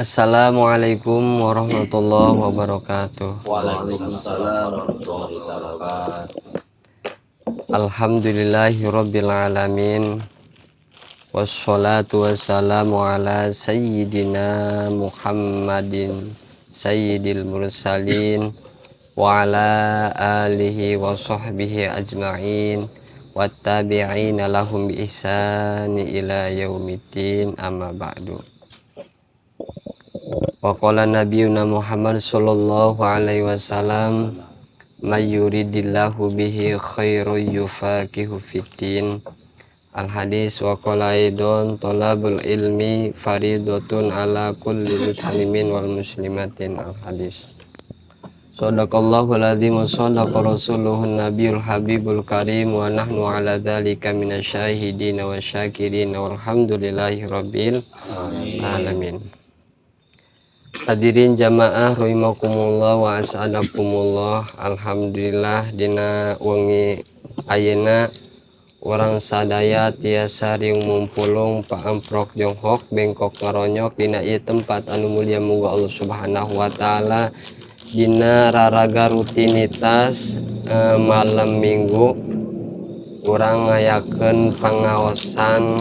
Assalamualaikum warahmatullahi wabarakatuh. Waalaikumsalam warahmatullahi wabarakatuh. Alhamdulillahirabbil alamin. Wassalatu wassalamu ala sayyidina Muhammadin sayyidil mursalin wa ala alihi wa sahbihi ajma'in wattabi'ina lahum bi ihsani ila yaumiddin, amma ba'du. Wa qala nabiyuna Muhammad sallallahu alaihi wasallam, may yuridillahu bihi khairan yufaqihu fiddin. Al hadis wa qala aidon talabul ilmi faridatun ala kulli muslimin wal muslimatin. Al hadis. Shadaqallahul adzim wa shadaqa rasuluhun nabiyul habibul karim wa nahnu ala dzalika minasyahidin wa syakirin walhamdulillahi rabbil alamin. Hadirin jamaah rahimakumullah wa as'adakumullah. Alhamdulillah dina wengi ayeuna urang sadaya tiasa riung mumpulung paamprok jonghok bengkok ngaronyok dina ieu tempat anu mulia. Muga Allah Subhanahu wa taala dina raraga rutinitas malam minggu urang ngayakeun pangaosan,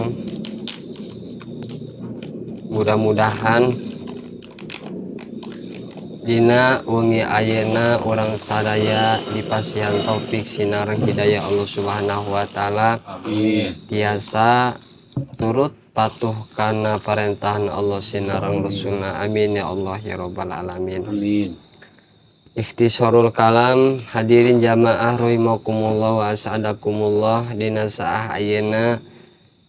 mudah-mudahan dina wengi ayeuna urang sadaya dipasihan taufik sinareng hidayah Allah Subhanahu wa taala. Amin. Tiasa turut patuh kana parentahan Allah sinareng Rasulna. Amin ya Allah ya rabbal alamin. Amin. Ikhtisarul kalam. Hadirin jamaah rahimakumullah wa as'adakumullah. Dina saah ayeuna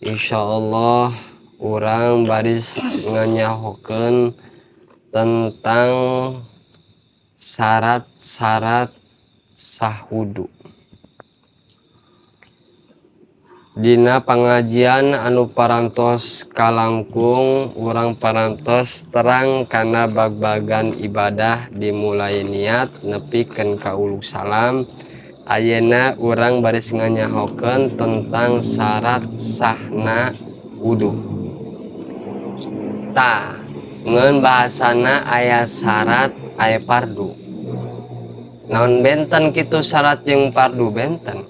insyaallah urang baris nganyahokeun tentang syarat-syarat sah wudu. Dina pangajian anu parantos kalangkung urang parantos terang kana bag-bagan ibadah dimulai niat nepikeun ka ulu salam. Ayeuna urang baris nganyahokeun tentang syarat sahna wudu. Ngeun bahasana aya syarat aya pardu. Naon benten kitu syarat jeung pardu benten.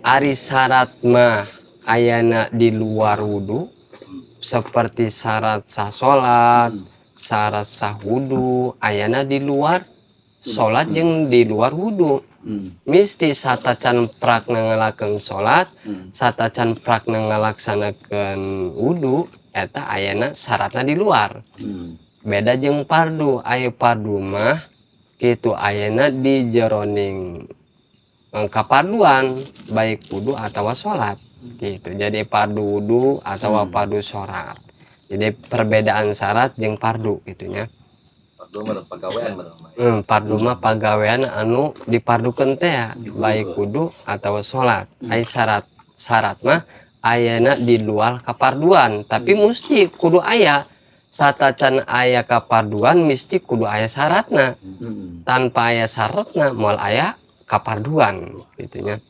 Ari syarat mah ayana di luar wudu seperti syarat sah salat, syarat sah wudu ayana di luar salat jeung di luar wudu. Misti satacan prakna ngalakeun salat, satacan prakna ngalaksanakeun wudu eta ayana syaratna di luar. Beda jeung pardu. Aya pardu mah kitu ayana di jeroning kaparduan baik wudu atawa salat gitu. Jadi pardu wudu atawa pardu salat. Jadi perbedaan syarat jeung pardu gitunya. Pardu mah pagawean Pardu mah pagawean anu dipardukeun teh ya, baik wudu atawa salat. Aya syarat mah ayana di luar kaparduan, tapi mesti kudu aya. Satacan aya kaparduan mesti kudu aya syaratna. Tanpa aya syaratna moal aya kaparduan gitunya.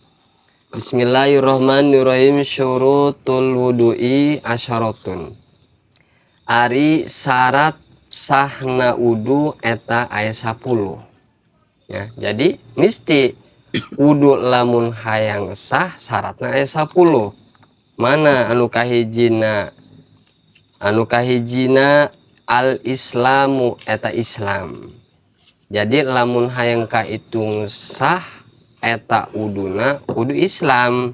Bismillahirrahmanirrahim. Syurutul wudu'i asyaratun. Ari syarat sahna wudu eta aya 10. Ya, jadi mesti wudu lamun hayang sah syaratna aya 10. Mana anu kahijina? Anu kahijina al islamu eta Islam. Jadi lamun hayang kaitung sah eta wuduna kudu Islam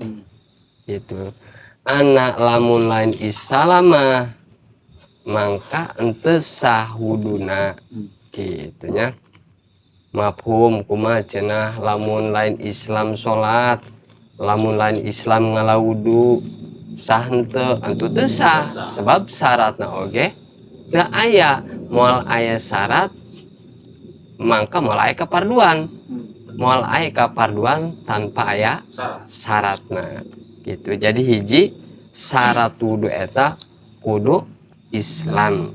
gitu. Anak lamun lain Islam mah mangka henteu sah wuduna gitu nya. Mafhum kumaha cenah lamun lain Islam salat, lamun lain Islam ngalawudu sah henteu? Antu teu sah sebab syaratna oge teu aya. Moal aya syarat mangka moal aya kaparduan. Moal aya kaparduan tanpa aya syaratna gitu. Jadi hiji syarat wudu eta kudu Islam.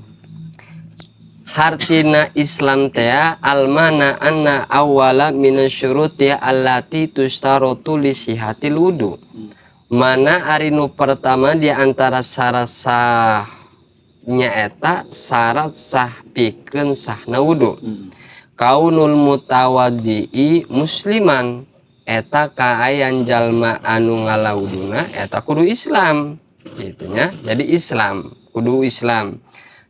Hartina Islam teh almana anna awwala minasyuruti allati tustaratu li sihatil wudu. Mana ari nu pertama di antara syarat sah nyaeta syarat sah pikeun sahna wudu. Kaunul mutawaddi'i musliman, eta kaayan jalma anu ngalawuduna eta kudu Islam gitunya. Jadi Islam kudu Islam.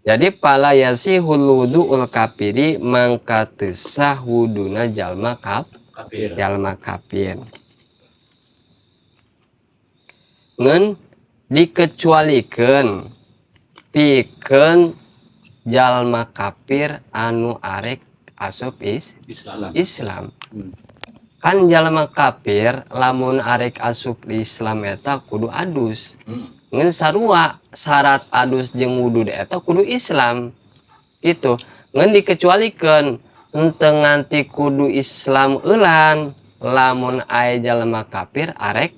Jadi pala yasihul wudu'ul kafiri mangka teu sah wuduna jalma Kafir. jalma kafir. Ngen dikecualikeun pikeun jalma kafir anu arek asup Islam. Islam. Kan jalma kafir lamun arek asup di Islam eta kudu adus. Ngen sarua syarat adus jeung wudu eta kudu Islam. Itu ngen dikecualikeun henteu nganti kudu Islam eulan lamun aya jalma kafir arek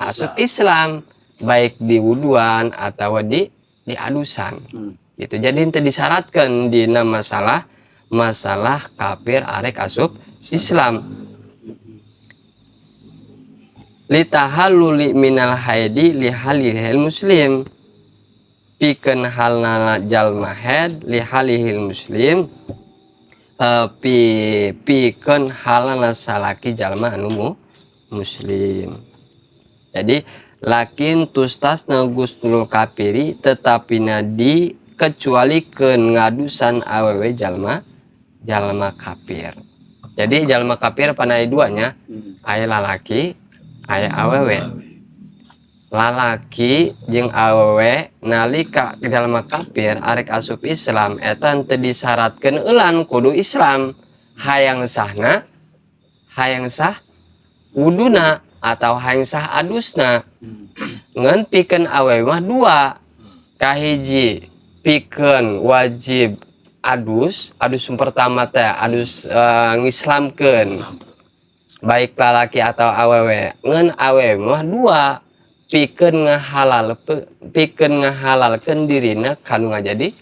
asup Islam baik di wuduan atau di adusan. Gitu. Jadi henteu disyaratkeun dina masalah kafir arek asup Islam. Litahalluli minal haidi li halihil muslim, pikeun halna jalma haid li halihil muslim, pikeun halna salaki jalma anu muslim. Jadi lakin tustasna gusnul kafiri tetapi dikecualikeun ngadusan awewe jalma kafir. Jadi jalma kafir pana aya duanya, aya lalaki, aya awewe. Lalaki jeung awewe nalika jalma kafir arek asup Islam eta teu disyaratkeun eulan kudu Islam. Hayang sah wuduna atau hayang sah adusna. Ngan pikeun awewe mah dua. Kahiji pikeun wajib adus pertama teh adus ngislamkeun baik lalaki atau awewe. Ngan awewe mah dua pikeun ngahalalkeun dirina kanu ngajadi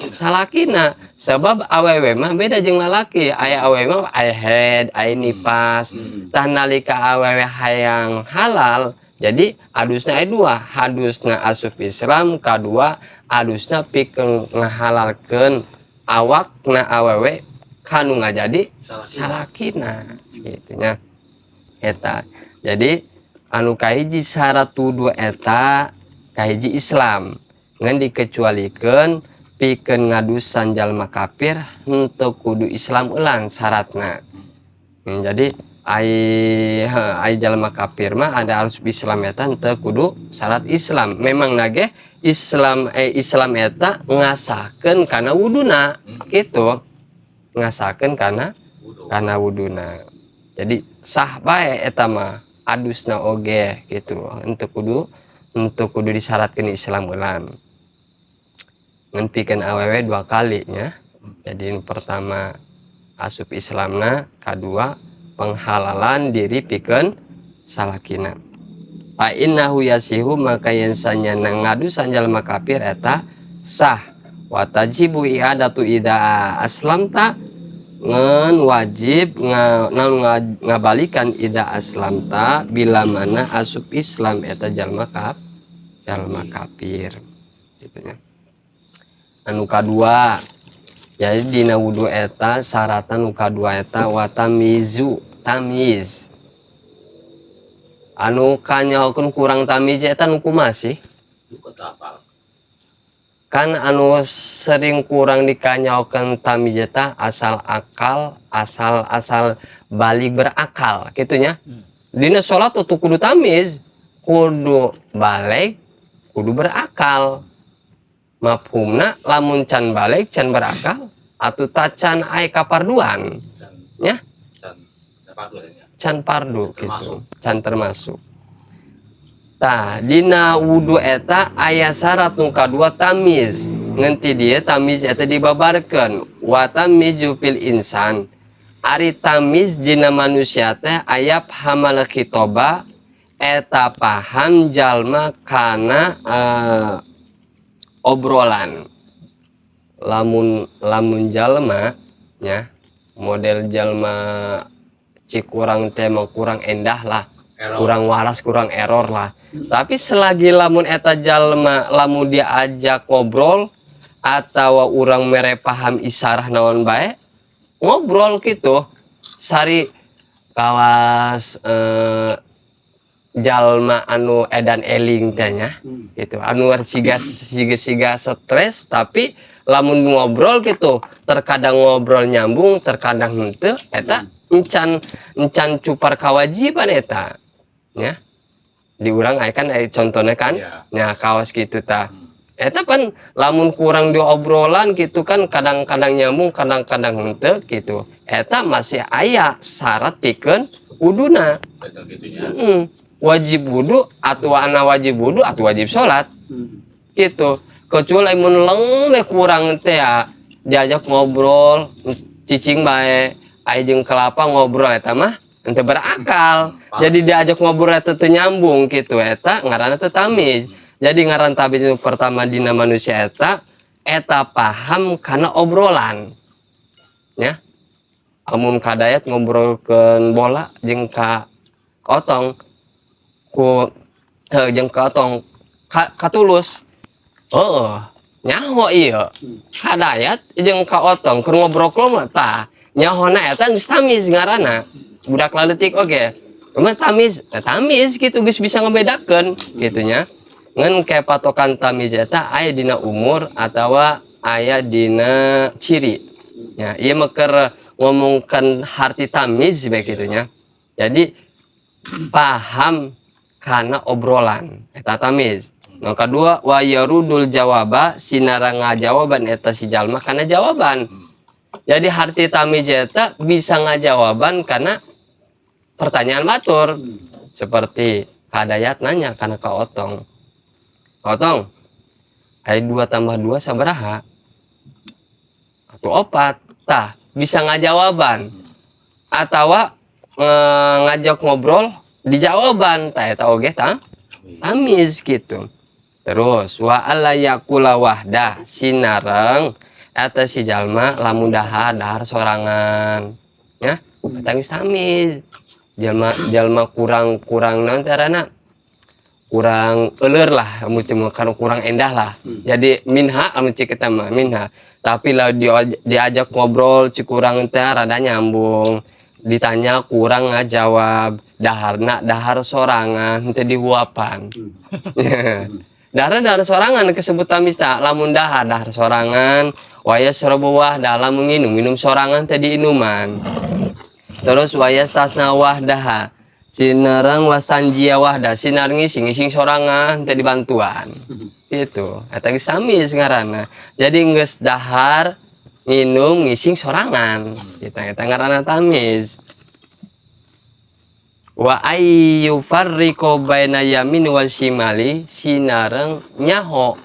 salakina. Sebab awewe mah beda jeung lalaki. Aya awewe mah aya haid, aya nifas. Tah nalika awewe hayang halal jadi adusna aya dua, adusna asup Islam, kadua adusna pikeun ngahalalkeun awakna awewe kanu ngajadi salakina gitu nya eta. Jadi anu kahiji syarat wudu eta kahiji Islam, ngan dikecualikeun pikeun ngadusan jalma kafir henteu kudu Islam ulang syaratna. Jadi ai jalma kafir mah ada harus Islam eta henteu kudu syarat Islam. Memang nage Islam eta ngasahkeun kana wuduna gitu. Ngasahkeun kana wuduna. Jadi sah bae eta mah adusna oge gitu. Henteu kudu disyaratkeun Islam ulang. Ngan pikeun awewe dua kali nya. Jadi pertama asup Islamna, kadua penghalalan diri pikeun salakina. Fa innahu yasihu maka yen sanyana ngadusan jalma kafir eta sah. Wa tajibu i'adatu ida aslamta, ngan wajib ngabalikan ida aslamta bila mana asup Islam eta jalma kafir gitu nya. Anu kadua, jadi dina wudu eta syaratan nu kadua eta wa tamiz. Anu kanyahokeun kurang tamiz eta nu kumaha sih? Kan anu sering kurang dikanyahokeun tamiz eta asal akal, asal balik berakal kitu nya. Dina salat tuh kudu tamiz, kudu balik, kudu berakal. Mafhumna lamun can balik can berakal atuh tacan aya kaparduan nya. Can pardu gitu, can termasuk. Tah dina wudu eta aya syarat nu kadua tamiz. Nganti dia tamiz eta dibabarkeun wa tamizu fil insan. Ari tamiz dina manusia teh aya hamal khitoba eta paham jalma kana obrolan. Lamun jalma nya model jalma cikurang tema kurang endah lah, kurang waras, kurang error lah. Tapi selagi lamun eta jalma lamun dia ajak ngobrol atau orang mere paham isarah naon bae ngobrol gitu sari kawas jalma anu edan eling tanya gitu anu siga stres tapi lamun ngobrol gitu terkadang ngobrol nyambung terkadang henteu eta encan cupar kawajiban eta nya diurang kan contohnya kan nya kawas gitu ta eta pan lamun kurang diobrolan gitu kan kadang-kadang nyambung kadang-kadang henteu gitu eta masih aya syarat pikeun wuduna wajib wudu atau anak wajib wudu atau wajib sholat gitu kecuali mun leng kurang teh ya diajak ngobrol cicing bae aya jeung kelapa ngobrol eta mah henteu berakal jadi diajak ngobrol eta teu nyambung gitu eta ngaranna teu tamis jadi ngaran tamis itu pertama dina manusia eta paham karena obrolan nya amun kadayat ngobrolkeun bola jeung ka otong ku jeung ka otong katulus nyaho ieu kadayat jeung ka otong keur ngobrol mah tah nyahona eta geus tamis ngaranna budak leutik oge mah tamis gitu geus bisa ngebedakeun kitu nya ngan kayak patokan tamis eta aya dina umur atawa aya dina ciri nya ieu mah keur ngomongkeun harti tamis bae kitu nya jadi paham karena obrolan eta tamis nu kadua wa yarudul jawaba sinara ngajawaban eta si jalma karena jawaban jadi harti tamis eta bisa ngajawaban karena pertanyaan batur seperti kadayat nanya karena ka otong aya 2 tambah 2 sabaraha atau 4 tah bisa ngajawaban atawa ngajak ngobrol dijawaban tah eta oge tamis gitu terus wa alla yakula wahdah sinareng eta si jalma lamun dahar sorangan nya eta geus tamis jalma kurang naon carana kurang euleur lah karena kurang endah lah jadi minha anu cik eta mah minha tapi lah diajak ngobrol cik kurang teh rada nyambung ditanya kurang ngajawab dahar sorangan henteu dihuapan dahar sorangan kesebut tamis tak lamun dahar sorangan waya sorobuah dalam minum sorangan teh diinuman terus waya stasna wahdah sinareng wastanjia wahdah sinar ngising sorangan teh dibantuan gitu eta geus tamis ngaranna jadi geus dahar minum ngising sorangan kita ngaranna tamis wa ayyu farriqu baina yamin wal shimali sinareng nyaho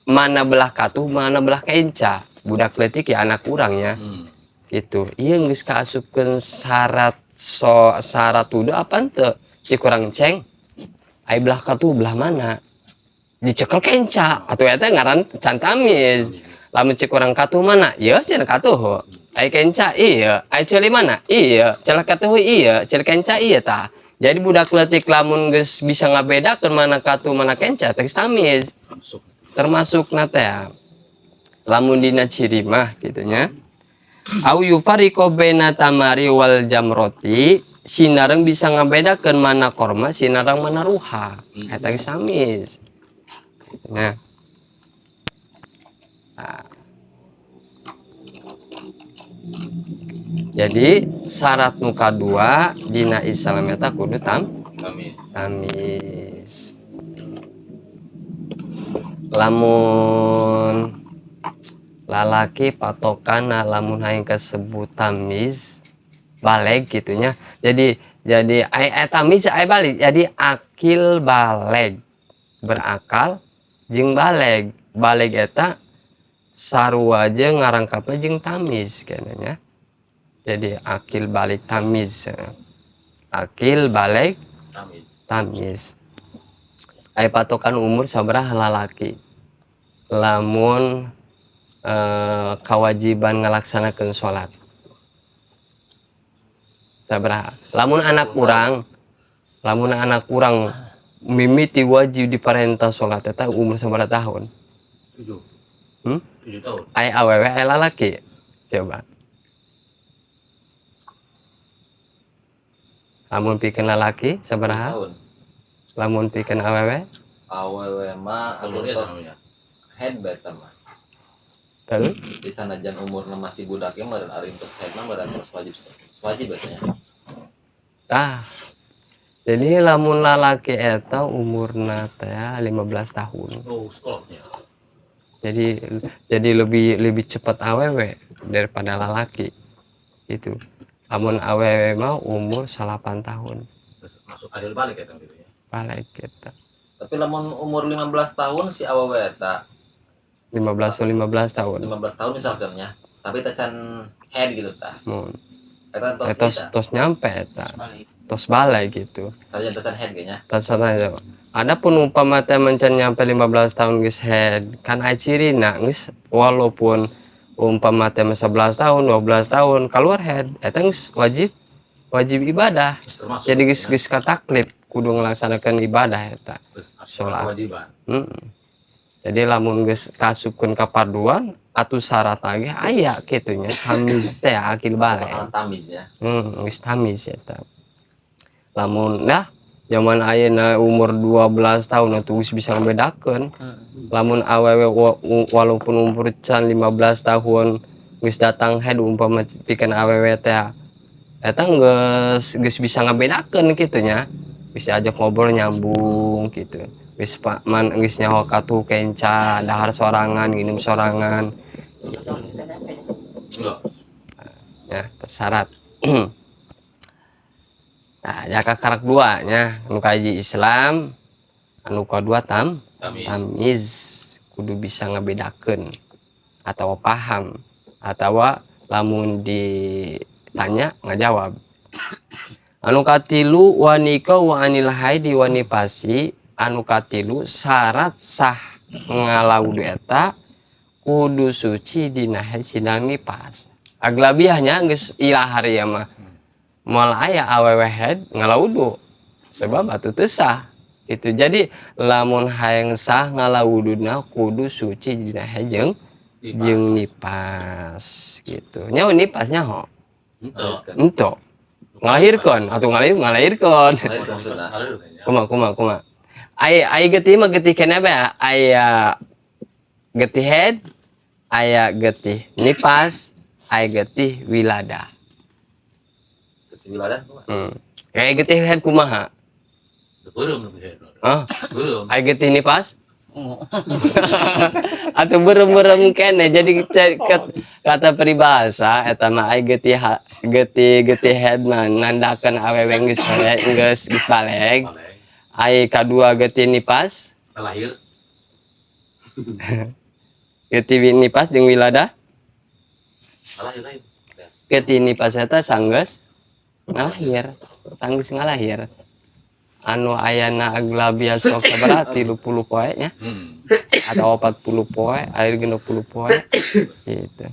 mana belah katuh mana belah kenca budak leutik ya anak urangnya gitu ieu geus kaasupkeun syarat wudu apa henteu cik urang ceng ai belah katuh belah mana dicekel kenca atuh eta ngaran can tamis lamun cik urang katuh mana ieu cenah katuh ai kenca iya ai ceuli mana iya celah katuh iya ceul kenca iya tah jadi budak leutik lamun geus bisa ngabedakeun mana katuh mana kenca teh tamis termasuk na teh lamun dina ciri mah kitu nya au yufariqu baina tamari wal jamroti sinareng bisa ngabedakeun mana korma sinareng mana ruha eta geus tamis nah jadi syarat muka 2 dina Islam eta kudu tamis lamun lalaki patokan lamun hayang kesebut tamis baleg gitunya jadi tamis balik jadi akil baleg berakal jeung baleg eta sarua aja ngarangkapna jeung tamis kenanya jadi akil balik tamis akil balik tamis aya patokan umur sabaraha lalaki lamun kewajiban ngalaksanakeun salat sabaraha lamun anak urang mimiti wajib diparentah salat eta umur sabaraha tahun 7 tahun. Ai awewe ai lalaki. Coba. Lamun pikeun lalaki 10 sabaraha? tahun. Lamun pikeun awewe Awewe mah anu Umurnya tos sama ya. head beta mah. terus Di sanajan umurna masih budaknya meureun ari tos head mah meureun tos wajib betanya. jadi lamun lalaki eta umurna teh 15 tahun. Oh, sekolahnya. Jadi lebih lebih cepat awewe daripada lalaki. Itu. Lamun awewe mah umur 8 tahun. Masuk adil balik ya gitu ya. Balik kita. Tapi lamun umur 15 tahun si awewe eta 15 tahun. 15 tahun misalkan ya. Tapi teh can head gitu tah. Mun Eta tos tos kita. tos nyampe eta. Balik. Tos balai gitu. Sarjan tosan head kayaknya. Tasana ada pun umpama teh mencen nyampe 15 tahun geus head kan aya cirina geus walaupun umpama teh 11 tahun 12 tahun keluar head eta geus wajib ibadah. Termasuk. Jadi geus kataklif kudu ngelaksanakeun ibadah eta. sholat kewajiban. Jadi lamun geus kasupkeun ka parduan atuh syarat lagi aya kitu nya tamiz teh akil balik. Makanan tamiznya. Geus tamiz eta. Lamun zaman ayeuna umur 12 tahun atuh geus bisa ngebedakeun. Lamun awewe walaupun umur can 15 tahun geus datang head umpama pikeun awewe teh eta geus bisa ngabedakeun kitu nya. Bisa ajak ngobrol nyambung gitu. Geus geus nyaho katuh kenca dahar sorangan nginum sorangan. Enggak. Ya, syarat. Nah, ya karak dua nya anu kaji Islam, anu kadua tamiz kudu bisa ngebedakeun atau paham atau lamun ditanya ngajawab. Anu katilu wanika wa anil haidi wa nifasi, anu katilu syarat sah ngalaudu eta kudu suci dina haid sidang nifas. Aglabiahnya geus ilahar ya mah. Moal aya awewe haid ngalaudu sebab atuh teu sah. Itu jadi lamun hayang sah ngalauduna kudu suci dina haid jeung nifas gitu. Nya nifasnya ho. Ento. Ngalahirkeun atuh ngalahirkeun. Kumaha. Ai getih mah getih kenapa ya? Aya getih haid, aya getih nifas, aya getih wilada. Wiladah. Kayak getih head kumaha? Belum. Belum. Aya getih nifas? Atuh berem-berem kene jadi kata peribahasa eta mah aya getih head mah nandakeun awewe geus baleg. Aya kadua getih nifas? Lahir. Getih nifas jeung wilada? Lahir. Getih nifas eta sanggeus ngalahir, sanggeus ngalahir. Anu ayana aglabia sok berarti 30 poe nya atau 40 poe, air 60 poe gitu.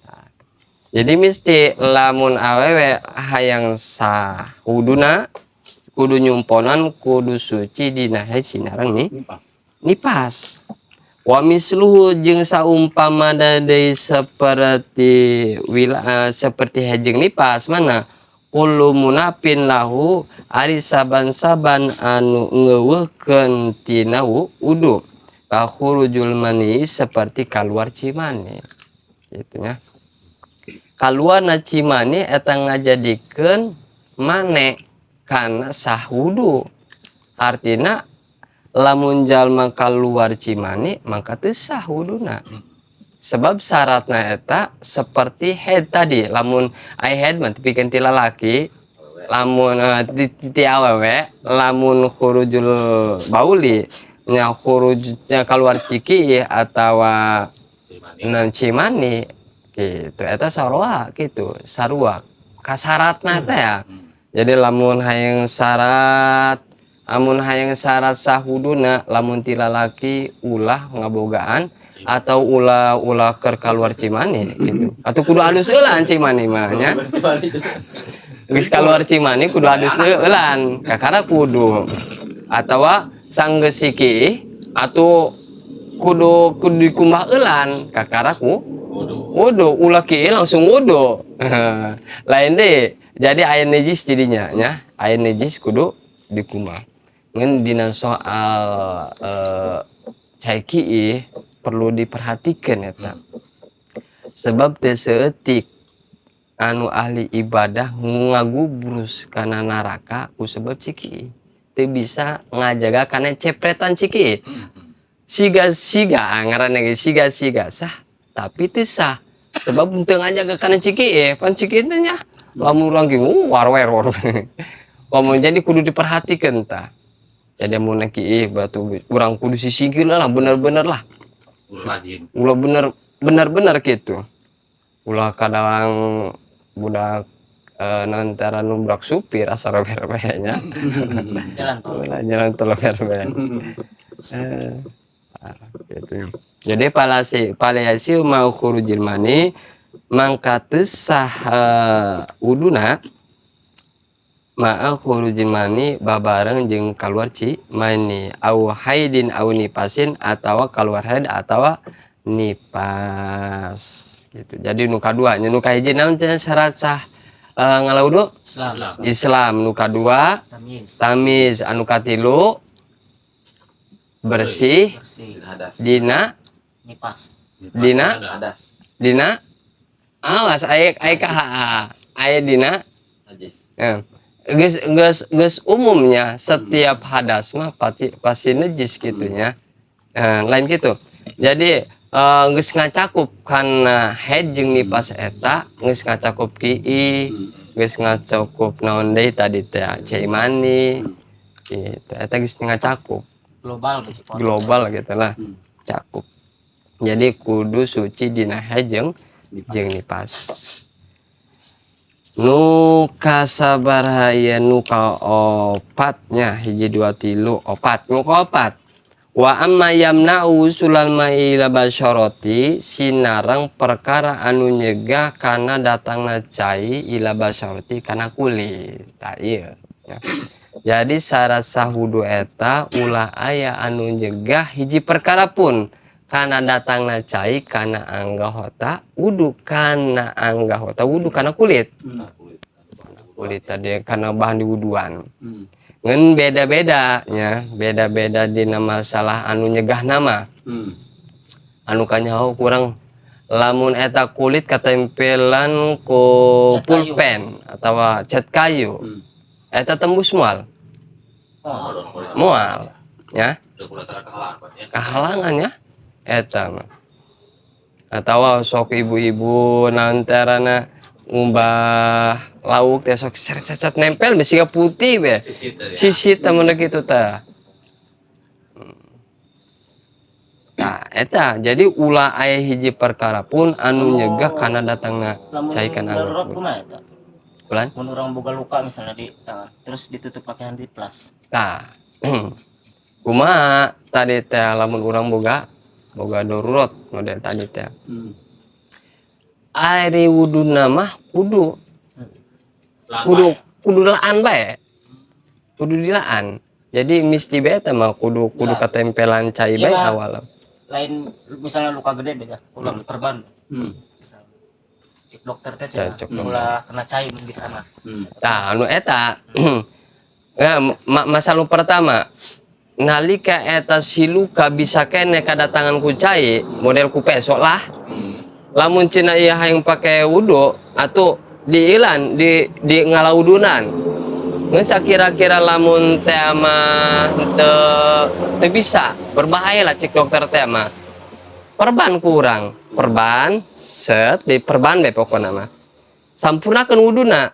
Nah, jadi mesti lamun awewe hayang sah kuduna kudu nyumponan kudu suci dina haid sinareng nifas. Wa misluhu jeung saumpama deui seperti haid jeung nifas mana kullu munapin lahu ari saban-saban anu ngeuweuhkeun tina wudu ka khurujul mani seperti keluar cimani gitu nya. Kaluarna cimani eta ngajadikeun mane kana sah wudu. Artina lamun jalma keluar cimani maka teu sah wuduna. Sebab syaratna eta seperti haid tadi, lamun aya haid mah pikeun ti lalaki, lamun ti awewe, lamun khurujul bauli nya khurujnya keluar ciki atawa cimani gitu eta sarua gitu, sarua kasyaratna teh ya. Jadi lamun hayang syarat sah wuduna lamun ti lalaki ulah ngabogaan atau ulah keur kaluar cimani gitu. Atuh kudu alus eulan cimani mah nya. Geus kaluar cimani kudu alus eulan, kakara kudu atawa sanggeus siki atuh kudu dikumbah eulan kakaraku Waduh. wudu ulah kieu langsung wudu. Lain deh. Jadi air najis jadinya nya. Air najis kudu dikumbah. Ngan dina soal cai kieu perlu diperhatikan eta. Sebab teu seeutik anu ahli ibadah ngagubrus kana neraka ku sebab ciki teu bisa ngajaga kana cepretan ciki siga-siga ngaranna ge siga-siga sah tapi teu sah sebab teu ngajaga kana ciki pan ciki teh nya lamun urang ge war-war lamun jadi kudu diperhatikeun tah jadi mun kieu batu urang kudu sisingkeun lah bener-bener lah Rajin. ulah bener-bener gitu ulah kadang budak nantara numbrak supir asal rebe-rebenya jalan tol rebe gitu. Jadi palasi mau khurujil mani mangka teu sah wuduna ma'a khurujil mani babareng jeung kaluar mani au haidin au nipasin atawa kaluar haid atawa nipas gitu. Jadi nu kadua nya nu kahiji naon cenah syarat sah ngalawudu Islam nu kadua tamis anu katilu bersih Hadas. dina nipas dina Hadas. dina awas aya kaha aya dina Najis. geus umumnya setiap hadas mah pasti najis gitunya lain gitu jadi geus ngacakup kana haid jeung nipas eta geus ngacakup kieu geus ngacakup naon deui tadi teh cai mani gitu eta geus ngacakup global gitu lah cakup jadi kudu suci dina haid jeung nipas nu kasabar aya nu kaopatnya hiji dua tilu opat nu kaopat wa amma yamna'u sulal ma'i ila basyarati sinarang perkara anu nyegah kana datangna cai ila basyarati kana kulit tah ieu ya. Jadi syarat sah wudu eta ulah aya anu nyegah hiji perkara pun kana datangna cai kana anggahota wudu kana anggahota wudu kana kulit tadi kana bahan diwuduan ngan beda-beda nya beda-beda dina masalah anu nyegah nama anu kanyaho kurang lamun eta kulit katempelan ku pulpen atawa cat kayu eta tembus moal ya kahalangan ya eta mah atawa sok ibu-ibu nantarana ngumbah lauk teh sok cacat nempel besi putih be sisit teh mun kitu teh nah eta jadi ulah aya hiji perkara pun anu nyegah kana datangna cai kana darurat kumaha eta ulan mun urang boga luka misalnya di tangan terus ditutup pakai hantiplas tah kumaha tadi teh lamun urang boga darurat model tadi teh air wuduna mah kudu laan bae kudu dilaan jadi mesti bae teh mah kudu katempelan cai bae awal lain misalnya luka gede beda ulang perban misalnya cek dokter teh cenah ulah kena cai di sana tah anu eta ya, masalah pertama nalika eta si luka bisa kene kadatangan ku cai model ku pesok lah lamun cina ieu hayang pake wudu atuh diilan di ngalawudunan ngeun sakira-kira lamun teh mah teu bisa berbahaya lah cek dokter teh mah perban kurang perban set di perban bae pokona mah sampurnakeun wuduna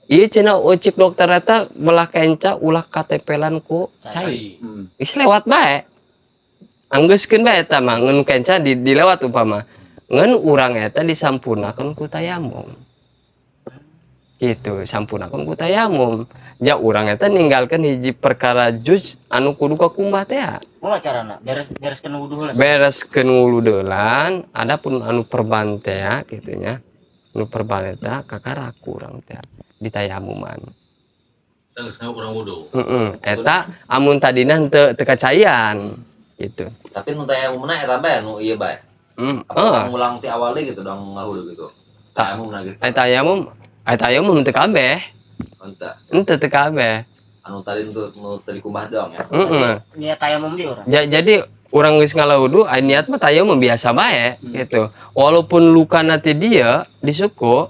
ieu cenah cek dokter eta belah kenca ulah katempelan ku cai geus lewat bae anggeuskeun bae eta mah ngeun kenca dilewat upama ngan urang eta disampurnakeun ku tayamum gitu sampurnakeun ku tayamum ja urang eta ninggalkeun hiji perkara juz anu kudu kakumbah teh kumaha carana bereskeun wudu heula bereskeun wudu deulan adapun anu perban teh kitu nya anu perban eta kakaraku urang teh di tayamuman Sang urang wudu eta amun tadina teu kacayan gitu. Tapi nu tayamumna eta bae nu ieu bae. Apa ngulang ti awal deui gitu dong ngahudu gitu. Tayamumna gitu. Ai tayamum teu kabeh. Henteu teu kabeh. Anu tadi nu tadi kumbah doang ya. Niat tayamum dia orang. Jadi orang geus ngalaudu ai niat mah tayamum biasa bae gitu. Walaupun luka nanti dia di suku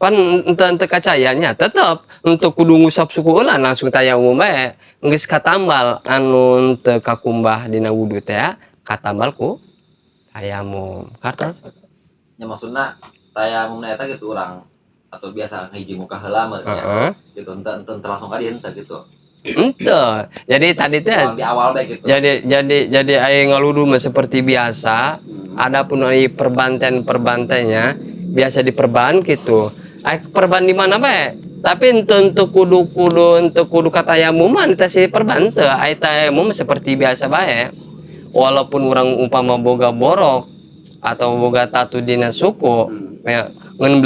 pan ente kacayanya tetep untuk kudu ngusap suku ulah langsung tayamum bae. Geus katambal anu teu kakumbah dina wudu teh katambal ku tayamum. Kartos. Ya maksudna tayamumna eta gitu urang atau biasa hiji muka heula mah gitu ente langsung ka dieu gitu. Ente. Jadi tadi teh di awal bae gitu. Jadi ai ngaludu mah seperti biasa. Adapun ai perbanten-perbantennya biasa diperban gitu. Ai perban di mana bae? Tapi ente kudu katayamum mah teh si perban teu. Ai tayamum seperti biasa bae. Walaupun orang umpama boga borok atau boga tatu dina suku, ya ngan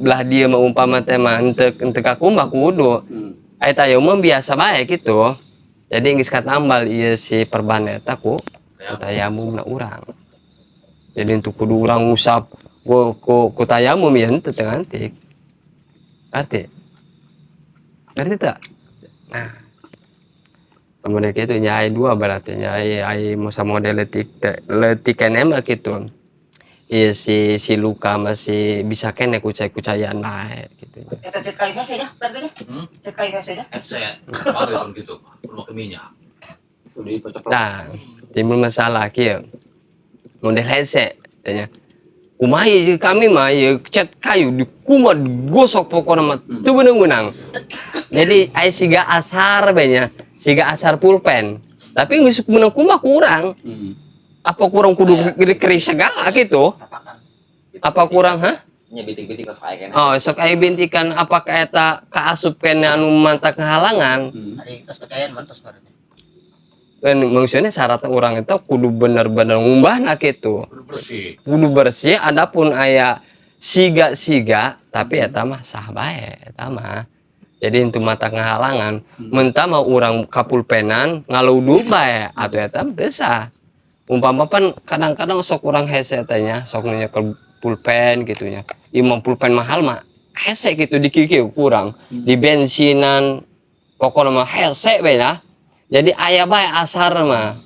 belah dia mah umpama teh mah henteu kakumbah kudu. Ai tayamum biasa bae gitu. Jadi geus katambal ieu si perban eta ku tayamumna urang. Jadi untuk kudu urang ngusap ku tayamum ya henteu teu ngantik. Ngerti tak? Nah, kemudian gitu nyai dua berarti nyai musa model letikan mah gitu. Iya si luka masih bisa kene kucai-kucaian naik gitu. Eta cet kayu saja berarti. Cet kayu saja. Headset, pakai pun gitu, perlu ke minyak. Nah, timbul masalah kieu. Model headset tanya. Kumaha kami mah ya cat kayu di kumat gosok pokokna mah teu beunang-beunang. Jadi aya siga asar banyak, siga asar pulpen. Tapi geus beunang kumaha kurang. Apa kurang kudu dikerik segala gitu? Apa kurang Nya bitik-bitik sok aya kene. Oh, sok aya bintikan apakah eta kaasup kene anu mantak halangan? Ari tos pakaian mantos berarti. Kan maksudnya syarat orang itu kudu bener-bener ngumbahna gitu. Kudu bersih, adapun aya siga-siga tapi eta mah sah bae eta mah. Jadi untuk mata ngahalangan, mentah mah urang kapulpenan ngaludu bae atuh eta teu sah. Umpama pan kadang-kadang sok urang hese tanya, sok nyekel pulpen gitunya. Imam pulpen mahal mah hese gitu dikikieu kurang. Di bensinan pokokna mah hese bae ya. Jadi aya bae asar mah.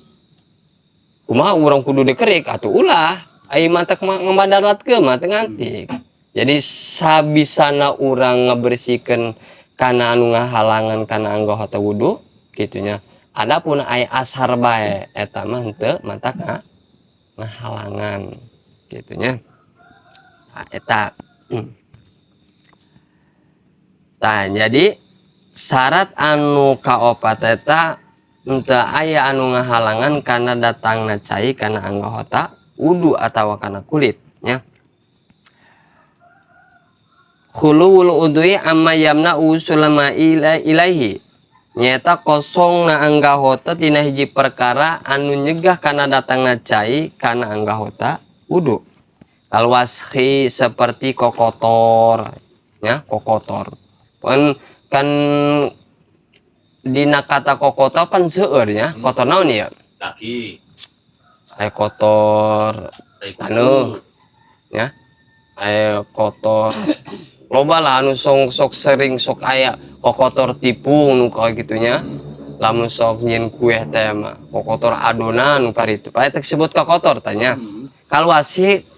Kumaha urang kudu dikerik atuh ulah. Ai mantek ngambadaratkeun mah teu ngantik. Jadi sabisana urang ngabersihkeun kana anu ngahalangan kana anggota wudu gitunya. Adapun aya asar bae eta mah henteu mantak ngahalangan gitunya. Nah, eta. Tah jadi syarat anu kaopat eta henteu aya anu ngahalangan kana datangna cai kana anggota wudu atawa kana kulit nya. Khuluwul udwi amma yamna usulama ilaihi nyata kosongna anggahota tina hiji perkara anu nyegah kana datangna cai kana anggahota wudu. Kalwashi seperti kokotor ya, kokotor. Kan dina kata kokotor pan seueur nya, kotor naon ya? Daki. Aya kotor anu ya. Aya kotor loba lah anu sok sering sok aya kokotor tipung nu kayak gitunya. Lamun sok nyin kue teh mah kokotor adonan nu karitu. Aya disebut kokotor tanya. Kalwasi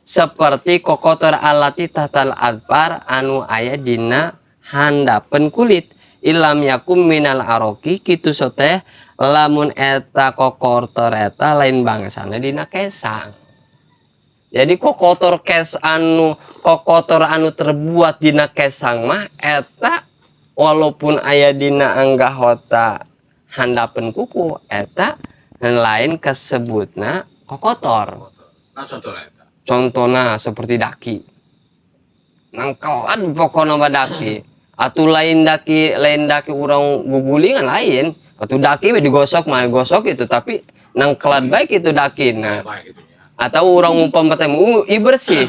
seperti kokotor alati tatal adpar anu aya dina handapen kulit. Ilam yakum minal aroki kitu soteh lamun eta kokotor eta lain bangsana dina kesang. Jadi kokotor anu terbuat dina kesang mah eta walaupun aya dina anggahota handapen kuku eta lain kesebutna kokotor. Nah contohnya eta. Contohna seperti daki. Nangkelan pokona mah daki. Atuh lain daki urang gugulingan lain. Atuh daki we digosok mah gosok itu tapi nangkelan baik itu daki. Nah, atau orang umpama teh bersih.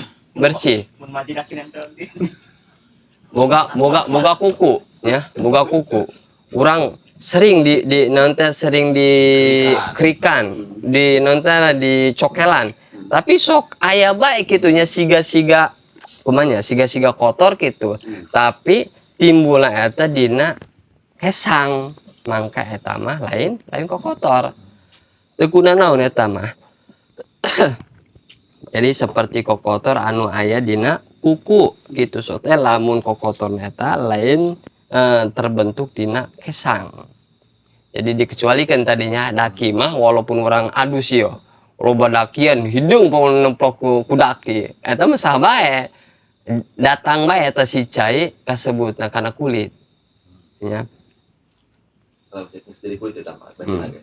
Mun mati daki nempel. Boga kuku ya, boga kuku. orang sering di nanti sering di kerikan, di nanti di cokelan. Tapi sok aya baik gitunya siga-siga kumanya siga-siga kotor gitu. Tapi timbulna eta dina kesang, mangka eta mah lain kok kotor. Teu kuna naon eta mah. Jadi seperti kokotor anu aya dina kuku gitu sote lamun kokotor eta lain terbentuk dina kesang. Jadi dikecualikan tadinya daki mah walaupun orang adus yo loba dakian hidung pun nemplok ku daki eta mah sah bae datang bae eta si cai kasebutna kana kulit ya. Kalau dari kulit itu apa? Banyak lagi.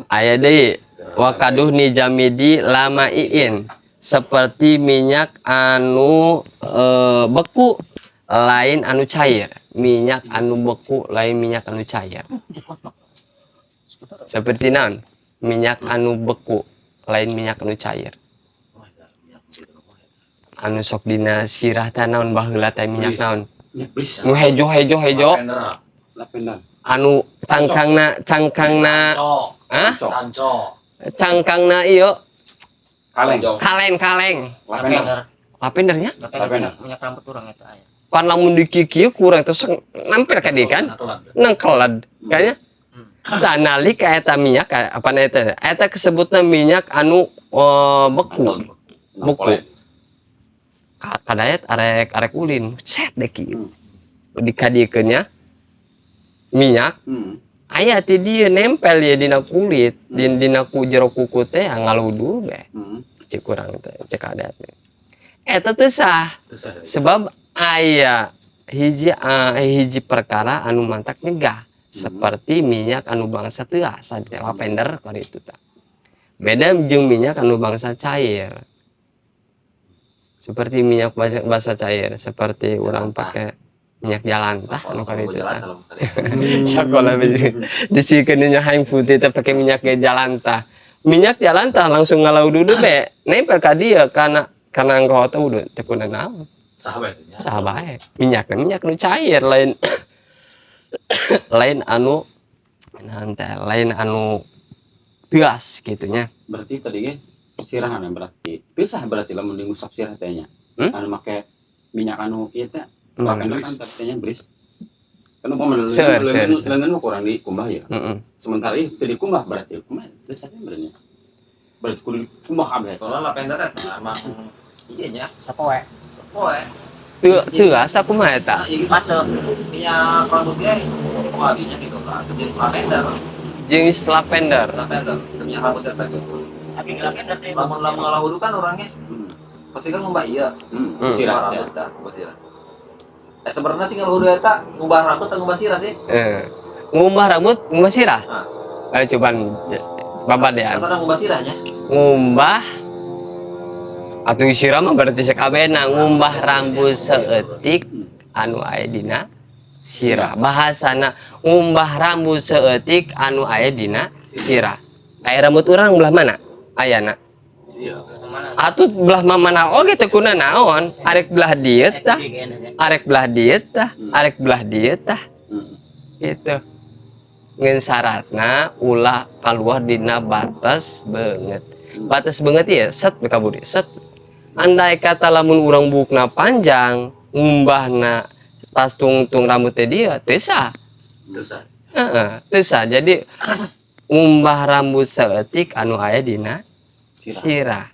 Aya deui wakaduh ni jamidi lama iin seperti minyak anu beku lain anu cair, minyak anu beku lain minyak anu cair. Seperti naon? Minyak anu beku lain minyak anu cair. Anu sok dina sirah teh naon baheula teh minyak naon? Nu hejo. Lavender. Anu cangkangna hah? Tanco. Cangkangna ieu kaleng. Lavender. Lavendernya? Lavender. Minyak rambut orang itu aya. Pan lamun dikikieu kurang terus nampel ka dieu kan? Nengkelad kayaknya. Tah nalika eta minyak apa eta? Eta kesebutna minyak anu beku. Kadayat arek ulin. Set deh kieu. Dikadiekeun nya minyak aya ti dieu nempel ya dina kulit, dina ku jero kuku teh ngaludu we. Cek urang teh cek adat. Eta teu sah. Sebab aya hiji perkara anu mantak nyegah seperti minyak anu bangsa teu asa lavender kali itu tah. Beda jeung minyak anu bangsa cair. Seperti minyak bangsa cair, seperti orang pakai minyak jalantah anu kali itu tah. Sakola disikeun nya hayang putih teh pakai minyak jalantah. Minyak jalantah langsung ngalaud dudu be, nempel ka dieu kana anggo teh udah teu kuna naon. Saha bae. Minyak nu cair lain lain anu lain anu tegas gitunya. Berarti tadi ge sirahan berarti. Pisah berarti lamun ngusap sirah teh nya. Anu make minyak anu ieu teh lavender kan teh bris. Kan umpama leungeun kurang dikumbah ya. Sementara itu dikumbah berarti kumaha terus aya berarti. Berarti kudu dikumbah kabeh. Soalnya lavender eta emang iya nya. Sapoe. Teu asa kumaha eta? Fase minyak rambut ge wadinya gitu kan. Jenis lavender. Jenis lavender. Minyak rambut eta gitu. Abi lavender deh. Lamun ngalahudu kan orangnya pasti kan ngubah iya. Sirah rambut dah, ngubah sirah. Sebenarnya sih ngalahudu eta ngubah rambut atau ngubah sirah sih? Ngubah rambut, ngubah sirah. Cobaan babadean. Asal ngubah sirahnya. Ngumbah atuh sirah mah berarti sakabehna ngumbah rambut seeutik anu aya dina sirah. Bahasana ngumbah rambut seeutik anu aya dina sirah. Aya rambut urang belah mana? Ayana. Atuh belah mana oge teh kuna naon? Arek belah dieu tah. Arek belah dieu tah. Arek belah dieu tah. Gitu. Ngeun syaratna ulah kaluar dina batas beungeut. Batas beungeut ieu set kabudi set. Andai kata lamun urang bukna panjang, ngumbahna tas tungtung rambut teh dieu teu sah. Teu sah. Jadi ngumbah rambut seeutik anu aya dina sirah.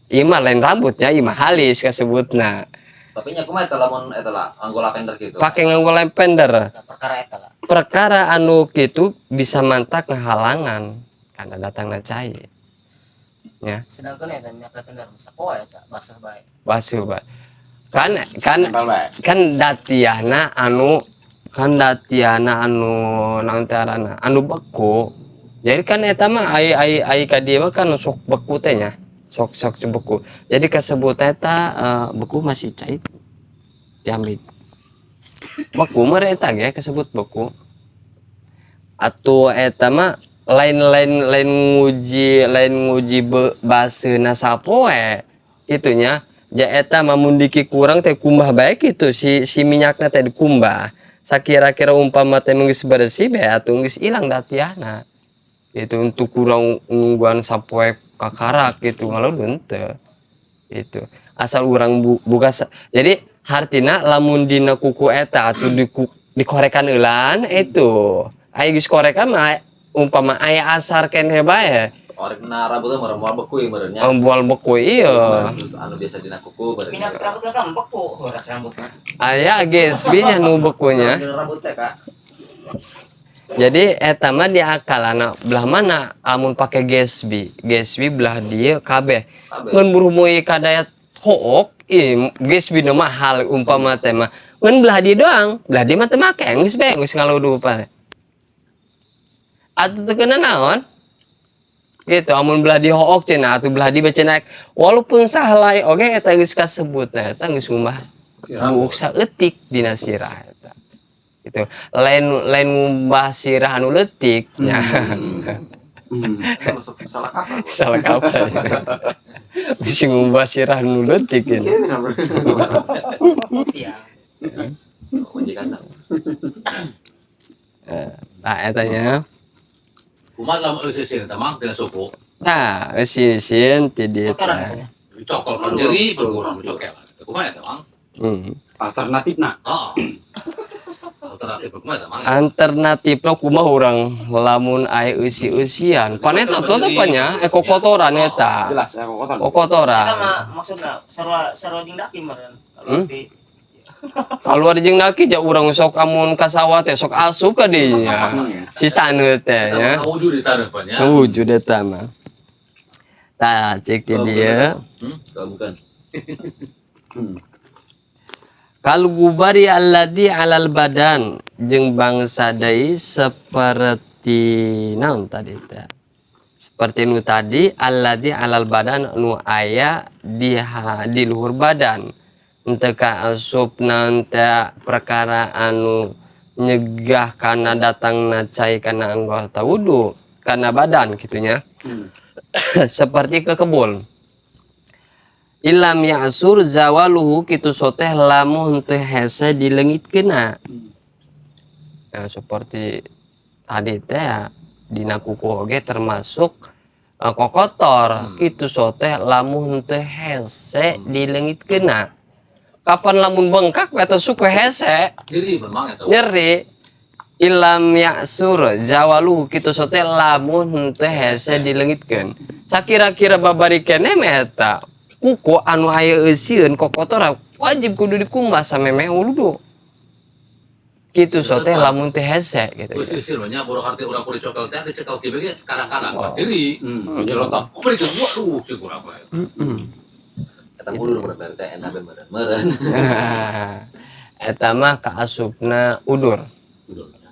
Ieu mah lain rambutnya, ieu mah halis kasebutna. Tapi nya kumaha eta lamun eta lah anggo lavender gitu. Pake nganggo lavender. Perkara eta lah. Perkara anu kitu bisa mantak ngahalangan karena datangna cai. Ya. Sedangkan eta minyak lavender sapoe eta basah bae. Basuh, Pak. Kan datiana anu naon teh aranna anu beku. Jadi kan eta mah ai ka dieu mah kan sok beku teh nya. Sok beku. Jadi kasebut eta beku masih cair. Jamin. Beku mah eta ge kasebut beku. Atuh eta mah lain nguji baseuna sapoe itunya. Ja eta mah mun diki kurang teh kumbah bae kitu si minyakna teh dikumbah. sakira-kira umpama teh geus bersih be atuh geus ilang datiana. Itu untuk kurang ungguan sapoe kakarak gitu ngalaudun teu. Itu asal urang jadi hartina lamun dina kuku eta atuh dikorekan eulan itu aya geus korekan mah umpama aya asar keneh bae Orek nara betul moal bekuy meureunnya. moal beku ieu Terus anu biasa dina kuku Minyak meureun. rambut kakak beku ras rambutnya. aya GSB nya nu bekunya. Rambut teh Kak. Jadi eta mah di akalana belah mana amun pake GSB belah dieu kabeh ngeun burumui kadaya hook GSB nu mahal umpama teh mah ngeun belah dieu doang belah dieu mah teu make geus bae geus ngaludu pa atuh teu keuna naon gitu amun belah di hook cenah atuh belah di becenah walaupun sahlai oge eta geus kasebut eta geus ngumbah buuk saeutik dina sirah eta gitu lain ngumbah sirah anu leutik nya Masuk salah kapan. salah kapan bisa ngumbah sirah anu leutik ya Siang. Majikan. nah etanya Kumat lamun euseusieun teh mang tina suku. nah eusin ti dieu teh Cokol kan diri berkurang cokel. Kumaha eta mang? Alternatifna. Heeh. Alternatif kumaha eta mang? alternatifna kumaha urang lamun aya eusi-eusian paneta teh nya kokotoran eta Jelas ya kokotan. kokotoran Kita mah maksudnya sarua jeung daki meureun. Kalau di keluar jeung daki ja urang sok amun ka sawah teh sok asup ka dinya si tanu teh nya Wujud di taneuh pan ya. wujud eta mah tah cek ti dieu Kalau bukan. kal gubari alladzi alal badan jeung bangsa deui seperti naon tadi teh seperti nu tadi alladzi alal badan nu aya di luhur badan henteu kaasupna teh perkara anu nyegah kana datangna cai kana anggota wudu kana badan gitunya seperti kekebul ilam ya'sur zawaluhu kitu soteh lamun teu hese dileungitkeunna nah seperti tadi teh dina kuku oge termasuk kokotor kitu soteh lamun teu hese dileungitkeunna kapan lamun bengkak atau suku hese Diri memang eta. nyeri ilam ya'sur zawaluhu kitu soteh lamun teu hese dileungitkeun sakira-kira babari keneh mah eta kuku anu aya eusieun kokotoran wajib kudu dikumbah samemeh wuludu kitu soteh lamun teu hese gitu Euseusieun mah nya boro arti urang kudu cokel teh dicekel kieu ge kadang-kadang diri. Jelotok. Kok bari gua syukur apa ya. Eta ulur berarti teh enak bener. Meureun. eta mah kaasupna udur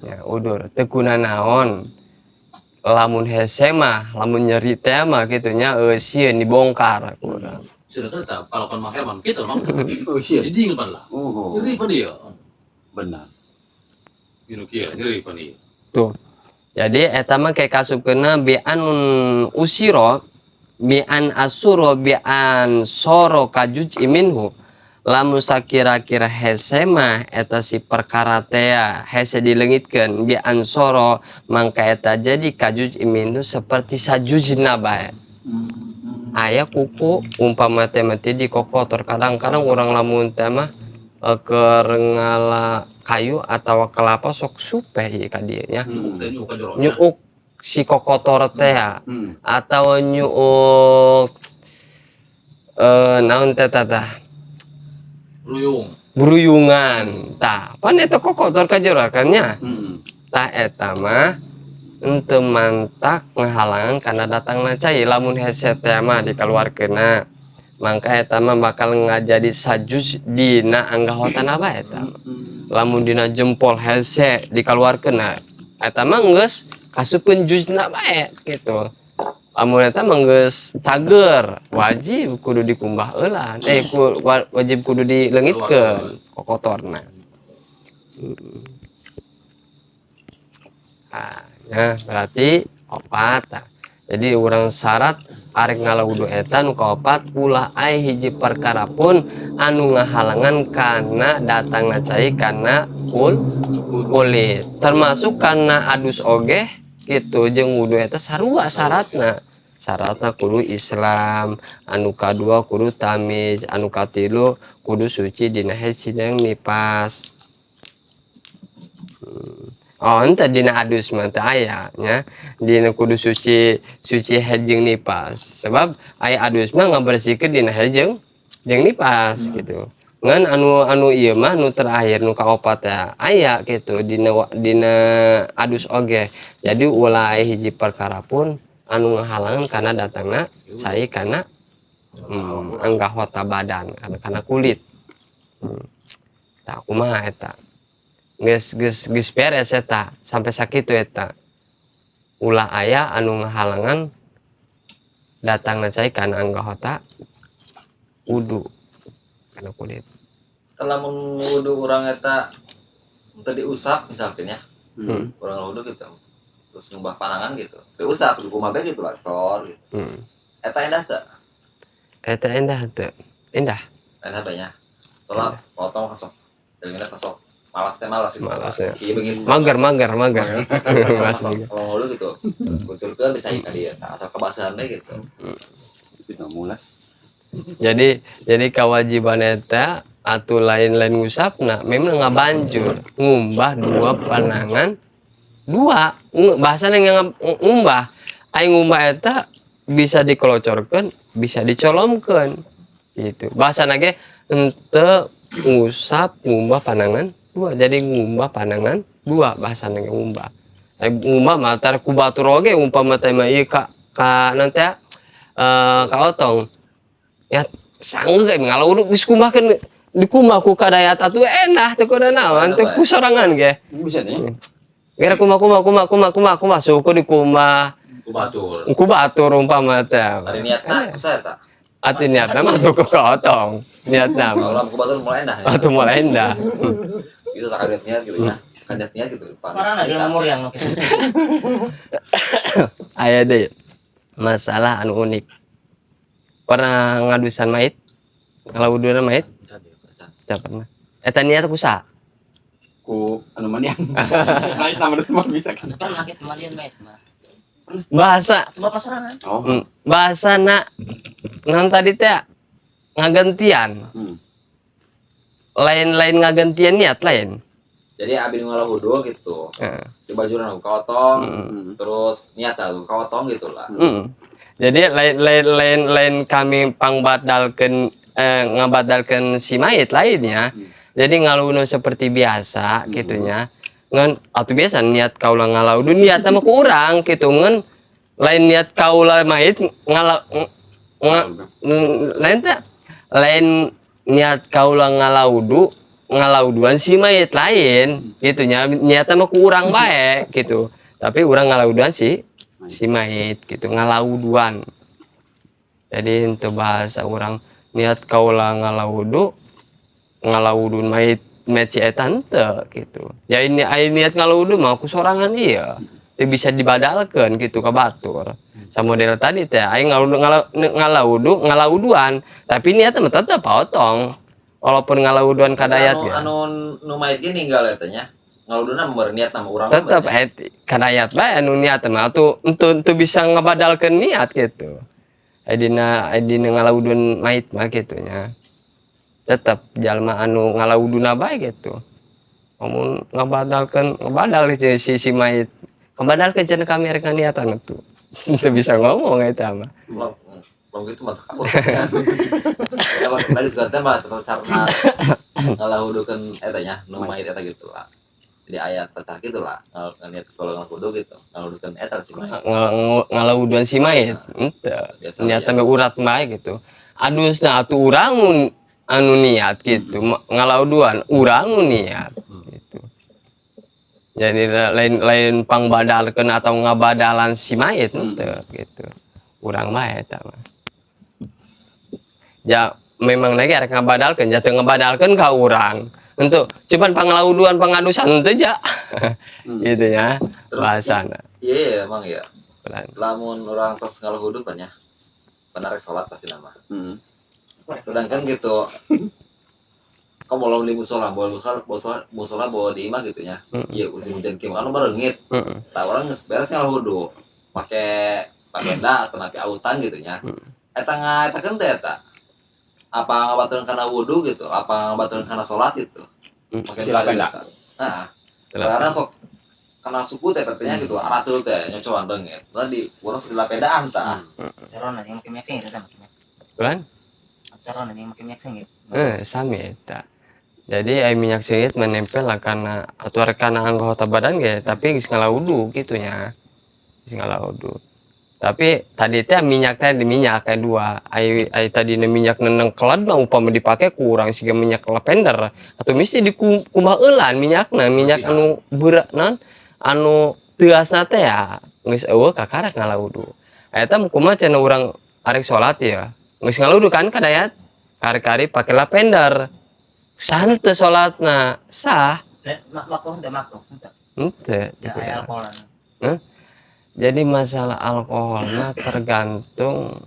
ya udur teu kuna naon lamun hese mah lamun nyeri teh mah kitu nya eusieun dibongkar kurang Sudah kan kalau kan mang Herman kitu mang. Euseun. Diding pan lah. Oh, Diri pan dia. benar. Ginu kieu diri pan dia. tuh jadi eta mah kayak kasupkeunna bi anun usiro bi an asuro bi an soro kajuj iminhu lamun sakira-kira hese mah eta si perkara teh hese dileungitkeun bi an soro mangka eta jadi kajuj iminhu seperti sajujna bae aya kuku umpama teh mah di kokotor kadang-kadang urang lamun teh mah keur ngala kayu atau kelapa sok supeh ieu ka dieu nya Teh nyuka jorona. nyuuk si kokotor teh atau nyuuk naon teh tah Ruyung. buruyungan tah pan eta kokotor ka jorakannya tah eta mah henteu mantak ngahalangan kana datangna cai lamun hese teh mah dikaluarkeunna mangka eta mah bakal ngajadi sajuj dina anggahotana bae eta lamun dina jempol hese dikaluarkeunna eta mah geus kasupkeun juzna bae gitu lamun eta mah geus cager wajib kudu dikumbah eulan wajib kudu dileungitkeun kokotorna nah ya berarti opat Jadi urang syarat arek ngalawudu eta nu kaopat ulah aya hiji perkara pun anu ngahalangan kana datangna cai kana kulit, termasuk kana adus oge gitu jeung wudu eta sarua syaratna kudu Islam, anu kadua kudu tamiz, anu katilu kudu suci dina haid jeung nifas. Oh ente dina adus mah teu aya nya, dina kudu suci haid jeung nifas. Sebab aya adus mah ngabersihkeun dina haid jeung nifas gitu. Ngan anu ieu mah nu terakhir nu kaopat teh aya gitu dina adus oge. Jadi ulah aya hiji perkara pun anu ngahalangan kana datangna cai kana anggota badan kana kulit. Tah kumaha eta? Geus beres eta sampai sakitu eta. Ulah aya anu ngahalangan datangna cai kana anggota wudu kana kulit. Lamun wudu urang eta teu diusap misalkan ya. Urang wudu gitu. Terus ngubah panangan gitu. Diusap kumaha bae gitu lah, cor gitu. Eta endah teu? Eta endah teu? Endah. Endah teh nya. Salat potong kasok. Dengan kasok. Malas gitu. Malas ya. Iya begitu. Mager. Malas juga. Kalau ngulu gitu. Kucurkeun dicai ka dieu. Asal kebasahan teh gitu. Itu mulas. Jadi kewajiban eta atuh lain-lain ngusapna memang ngabanjur ngumbah dua panangan dua bahasana yang ngumbah aya ngumbah eta bisa dikelocorkeun bisa dicolomkeun gitu bahasana ge henteu ngusap ngumbah panangan dua jadi ngumbah panangan dua bahasana ge ngumbah ngumbah mah tar ku batur oge umpama teh mah ieu ka nanti ka otong ya sanggeus ge ngalauru geus kumbahkeun dikumbah ku kadayat atuh endah teu kudu naon teu ku sorangan ge Bisa nih. kira kumaha suku dikumbah ku batur umpama teh Ari niatna kusaha eta? atuh niatna mah tuh ku kaotong niatna mah Kalau ku batur mulai endah. atuh mulai endah Itu tak kadet niat gitu ya. Kadet niat gitu. Marana di nomor yang aya deui masalah anu unik pernah ngadusan mait ngalawuduran mait teu pernah eta niat kusaha Ku anu manian. Lain nama itu mah bisa kan. kan laki kemalian met mah. bahasa Bapak sorangan. Oh. bahasana ngan tadi teh ngagantian lain ngagantian niat lain Jadi abis ngalah wudu gitu. Heeh. Di bajuran aku kaotong, terus niat aku kaotong gitu lah. Jadi lain kami pangbadalkeun ngabadalkeun si mayit lainnya. Jadi ngalawudu seperti biasa gitunya. Ngan atuh biasa niat kaula ngalawudu niatna mah ku urang gitu ngan lain niat kaula mayit lain teh lain niat kaula ngalawuduan si mayit lain gitunya niatna mah ku urang bae gitu. Tapi urang ngalawuduan si mayit gitu ngalawuduan. Jadi henteu bahasa urang niat kaula ngalawudun mayit si eta henteu gitu. Ya ini aya niat ngalawudu mah ku sorangan ieu. Teu bisa dibadalkeun gitu ka batur. Samodel tadi teh aya ngalawuduan tapi niatna mah tetep potong. Walaupun ngalawuduan kadayat ge. Anu nu mayit ge ninggal eta nya. Ngalawuduna meureun niat nama urang. Tetep kadayat bae anu niat mah atuh teu bisa ngabadalkeun niat gitu. Dina ngalawudun mayit mah gitu nya. Tetep jalma anu ngalawuduna bae gitu. Mun ngabadal si mayit. Ngabadalkeun cenah kami rek niatan atuh. Teu bisa ngomong eta mah. Belum gitu mah kabur. Ya tadi segala mah carana ngalawudukeun eta nya nu mayit eta gitu lah. Jadi ayat tetah gitu lah. Niat kalau ngalakudu gitu. Ngalawudukeun eta si mayit. Ngalawuduan si mayit. Henteu. Niatna mah urat bae gitu. Adusna atuh urang anu niat gitu. Ngalawuduan urang nu niat gitu. Jadi lain pangbadalkeun atau ngabadalan si mayit henteu gitu. Urang bae eta mah. Ya memang lagi arek ngabadalkeun, jatuh ngabadalkeun ka urang. Untuk cuman pangalawuduan pangadusan teu ja. Gitu ya bahasana. Iya emang ya. lamun orang tos ngalah wudhu banyak benar sholat pasti nama. Sedangkan gitu kamu mau beli musola bawa di imah gitu ya. Iya musim hujan kim kan barengit. Tak orang beres ngalah wudhu pakai pakenda atau napi autan gitu ya. Eta kan teh eta. Apa ngabaturan karena wudhu gitu, apa ngabaturan karena sholat gitu. Pakai Silapenda. Nah, karena sok karena suku teh katanya gitu aratul teh nyocoan banget. Tadi urang sudah lapedaan tah. Sarona yang makin yakin itu makinnya. Kan? Sarona yang makin yakin. Sami eta. Jadi air minyak sengit menempel lah karena atau karena anggota badan ge, tapi geus ngalaudu gitunya. Geus ngalaudu. Tapi tadi teh minyak teh di minyak kayak dua. Air tadi minyak nenengkelan lah umpama dipakai kurang siga minyak lavender atau mesti dikumbah eulan minyakna, minyak anu beureuh naon anu teuasna teh ya geus eueuh kakarek ngalaudu. Eta kumaha cenah urang arek salat ya. Geus ngalaudu kan kadayat. Kari-kari pakai lavender. Santai salatna sah. Makruh udah makruh. Henteu. Ya alkoholan. Jadi masalah alkoholnya tergantung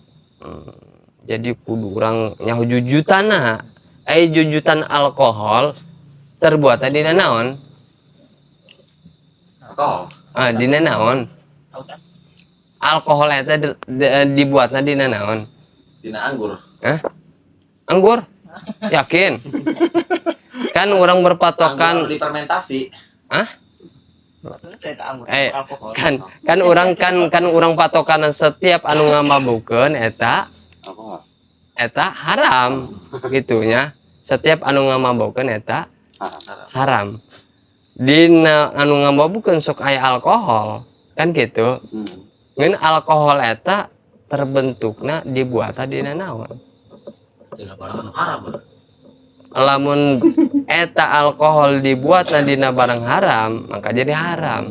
jadi kudu urang nyaho jujutana. Jujutan alkohol terbuat dina naon? Alkohol. Dina naon? Alkohol eta dibuatna dina naon? Dina anggur. Anggur? Yakin? Kan orang berpatokan Anggur difermentasi. Alkohol. kan orang patokan setiap anu ngamabukeun eta haram gitunya. Setiap anu ngamabukeun eta haram. Dina anu ngamabukeun sok aya alkohol kan gitu. Ngeun alkohol eta terbentukna dibuata dina naon? Dina barang anu haram. Lamun eta alkohol dibuat dina barang haram maka jadi haram.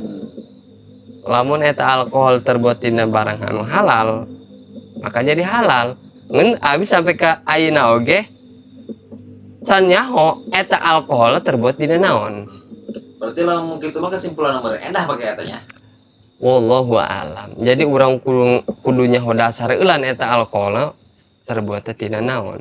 Lamun eta alkohol terbuat dina barang anu halal maka jadi halal. Ngeun abis sampai ke ayeuna oge can nyaho eta alkohol terbuat dina naon. Berarti lamun kitu mah kesimpulan nomor endah pakai etanya. Wallahu a'lam. Jadi urang kudu nyaho dasar eulan eta alkohol terbuat dina naon.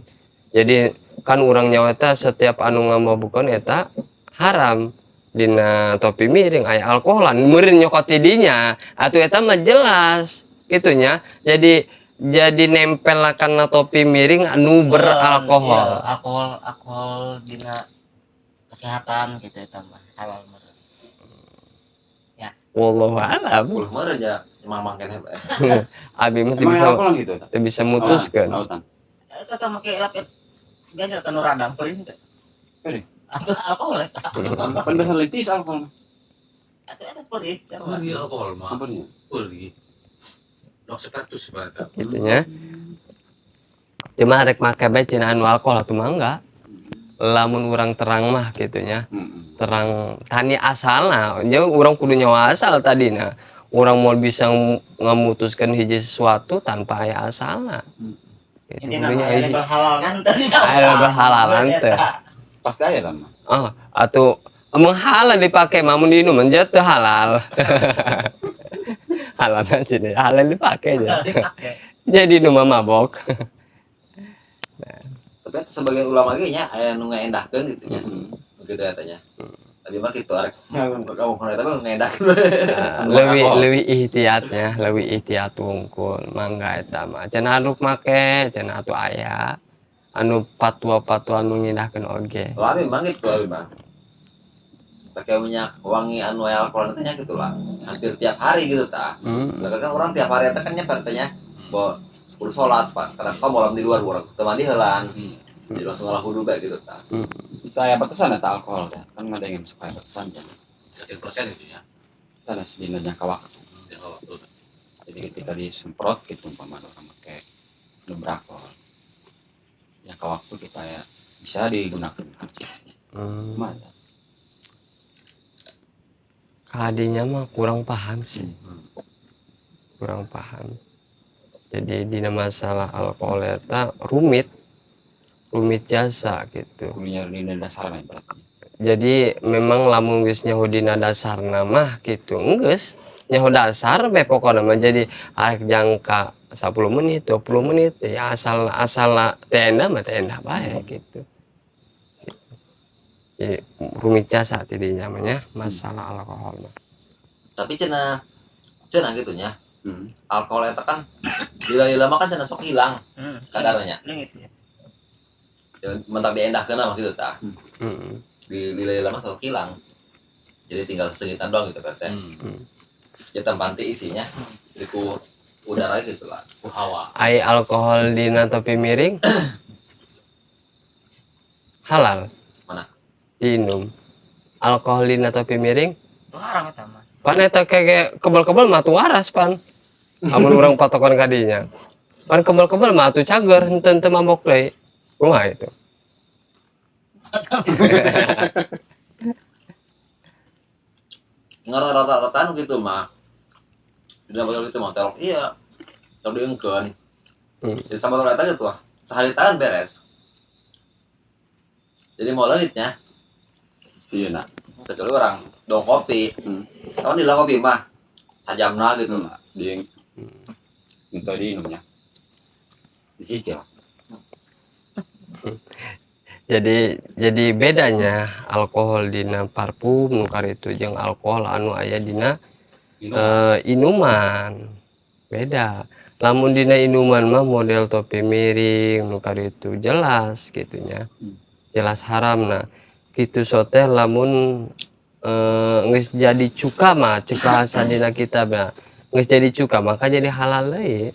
Jadi kan urang nyawa eta setiap anu ngamabukeun eta haram dina topi miring aya alkoholan meureun nyokot didinya atuh eta mah jelas gitunya. Jadi nempel kana topi miring anu beralkohol. Alkohol dina kesehatan gitu eta mah halal meureun. Wallahu a'lam. Ulah mah aja mamang keneh bae. Abi mah Emang alkohol gitu? teu bisa mutuskeun. Eta make lapet ganjal kana radang perih teh. Perih? Alkohol eta. Pan bahasa litis alkohol. Eta perih. Pergi alkohol mah. Apa nih? Pergi. Dok sepertus sebenarnya. Gitunya. Cuma rek make bae cenah anu alkohol atuh mah enggak. Lamun urang terang mah gitunya. Terang tani asalna, jadi orang kudu nyawa asal tadina. Orang mau bisa memutuskan hiji sesuatu tanpa aya asalna. Gitu. Intinya aya halal kan tadi. Aya berhalalan teh. Pasti aya lah mah. Atuh emang halal dipakai mamun di minum aja teu halal. Halal aja deh, halal dipakai aja. Jadi nu mabok. Tapi sebagian ulama ge nya aya nu ngaendahkeun gitu nya. Begitu katanya. Tapi mah kitu arek kamu kana tapi ngaendahkeun. Leuwih ihtiyatnya, leuwih ihtiyat wungkul mangga eta mah. Cenah anu make, cenah atuh aya anu patwa-patwa anu ngindahkeun oge. Lah memang gitu memang. Pakai minyak wangi anu aya alkohol teh nya gitu lah. Hampir tiap hari gitu tah. Lah kan orang tiap hari eta kan nya tanya bahwa 10 salat Pak. Kadang kau malam di luar urang teu mandi heulan. Jadi langsung ngalah wudu bae gitu tah. Kita aya batasan eta alkohol teh. Kan ada yang supaya batasan ya. Sekian persen itu ya. Kita ada sedina jangka waktu. Jangka waktu. Jadi ketika disemprot gitu umpama orang pakai alkohol. Jangka waktu kita ya bisa digunakan. Mana? Kadinya mah kurang paham sih. Kurang paham. Jadi dina masalah alkohol eta rumit jasa gitu. Kulinya dina dasarna berarti. Jadi memang lamun geus nyaho dina dasarna mah gitu. Enggeus nyaho dasar be pokokna mah jadi arek jangka 10 menit 20 menit ya asal tenda mah tenda bae gitu. Rumit jasa tidinya namanya masalah alkohol mah. Tapi cenah gitunya. Hmm. Alkohol eta kan lila-lila mah kan cenah sok hilang kadarnya. Leungit ya. Mentak diendahkeun mah kitu tah. Heeh. Di lila-lila mah sok hilang. Jadi tinggal segitan doang gitu berarti. Ya tempanti isinya jadi ku udara gitu lah, ku hawa. Ai alkohol dina topi miring halal. Mana? Minum. Alkohol dina topi miring Itu haram eta mah. pan eta kayak kebal-kebal mah atuh waras pan. Amun urang patokan kadinya. Pan kebal-kebal mah atuh cager henteu mabok deui. Kumaha itu? Rata-rata anu gitu mah. Tidak bakal gitu mah telok iya. Telok diengkeun. Jadi sama rata gitu ah. Sehari tahan beres. Jadi mau lanjutnya Iya nak. kecuali orang dong kopi. Kalau di kopi mah sajamna gitu lah. Dia minta diinumnya. Dicicil. Jadi bedanya alkohol dina parfum nu karitu jeung alkohol anu aya dina inuman. Beda. Lamun dina inuman mah model topi miring nu karitu jelas gitunya. Jelas haramna. Kitu sote lamun geus jadi cuka mah cek bahasa dina kitab mah. Geus jadi cuka maka jadi halal deui.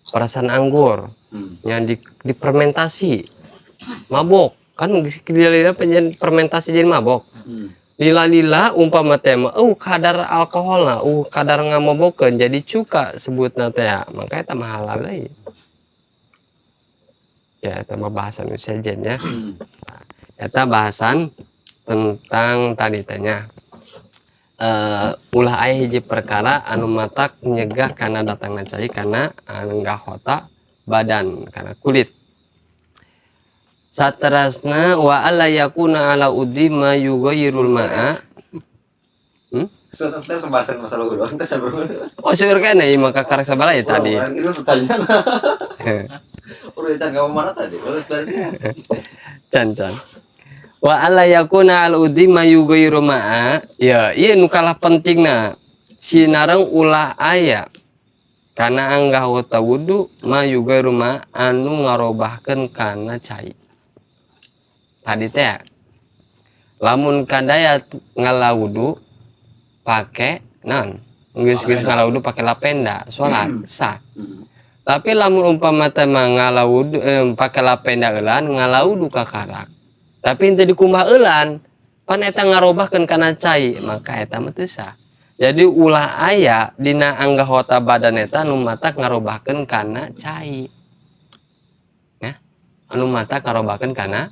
Perasan anggur yang difermentasi. Mabok kan lila-lila pengen fermentasi jadi mabok. Lila-lila umpama teh mah kadar alkoholna kadar ngamobokeun jadi cuka sebutna teh maka eta mah halal deui. Ya eta mah bahasan nu sejen ya. Eta bahasan tentang tadi tanya ulah aya hiji perkara anu matak nyegah kana datangna cai kana anggahota badan kana kulit. Saterasna wa alla yakuna ala uddi ma yughayyirul ma'a. Sebenarnya pembahasan masalah ulang kita sebelum. Oh seueur kana ieu maka karek sabaraha ya tadi. Itu pertanyaan. Urutan kamu mana tadi? Urut dari sini. Can. Wa alla yakuna al uddi ma yughayyiru ma'a. Ya, ieu nu kalah pentingna. Sinareng ulah aya kana anggahota wudu ma yughayyiru ma anu ngarobahkeun kana cai. Tadi teh lamun kadaya ngalawudu pake geus ngalawudu pake lapenda salat sah. Tapi lamun umpama teh mah ngalawudu pake lapenda eulan ngalawudu ka karak. Tapi henteu dikumbah eulan pan eta ngarobahkeun kana cai maka eta mah teu sah. Jadi ulah aya dina anggahota badan eta anu matak ngarobahkeun kana cai. Nah, anu matak ngarobahkeun kana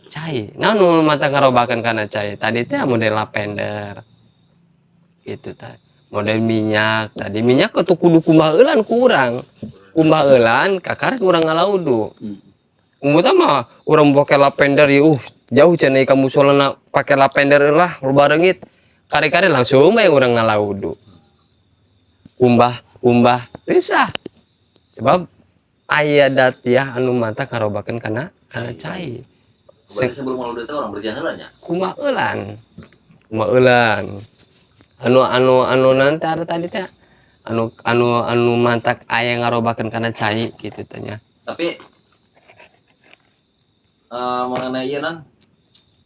cai. Nah, anu matak ngarobahkeun kana cai. Tadi teh model lavender. Gitu tadi. Model minyak. Tadi minyak atuh kudu kumbah eulan ku urang. Kumbah eulan kakarek urang ngalawudu. Umutna mah urang pake lavender ya jauh cenah ka musolana pake lavender lah loba reungit. Kare-kare langsung bae urang ngalawudu. Umbah pisah. Sebab aya datiah anu matak ngarobahkeun kana cai. Berarti sebelum ngalawudu itu orang bersihan heula nya. Kumaha eulan. Anu nanti ada tadi teh anu mantak aya ngarobahkeun kana cai kitu teh nya. Tapi mengenai ieu nan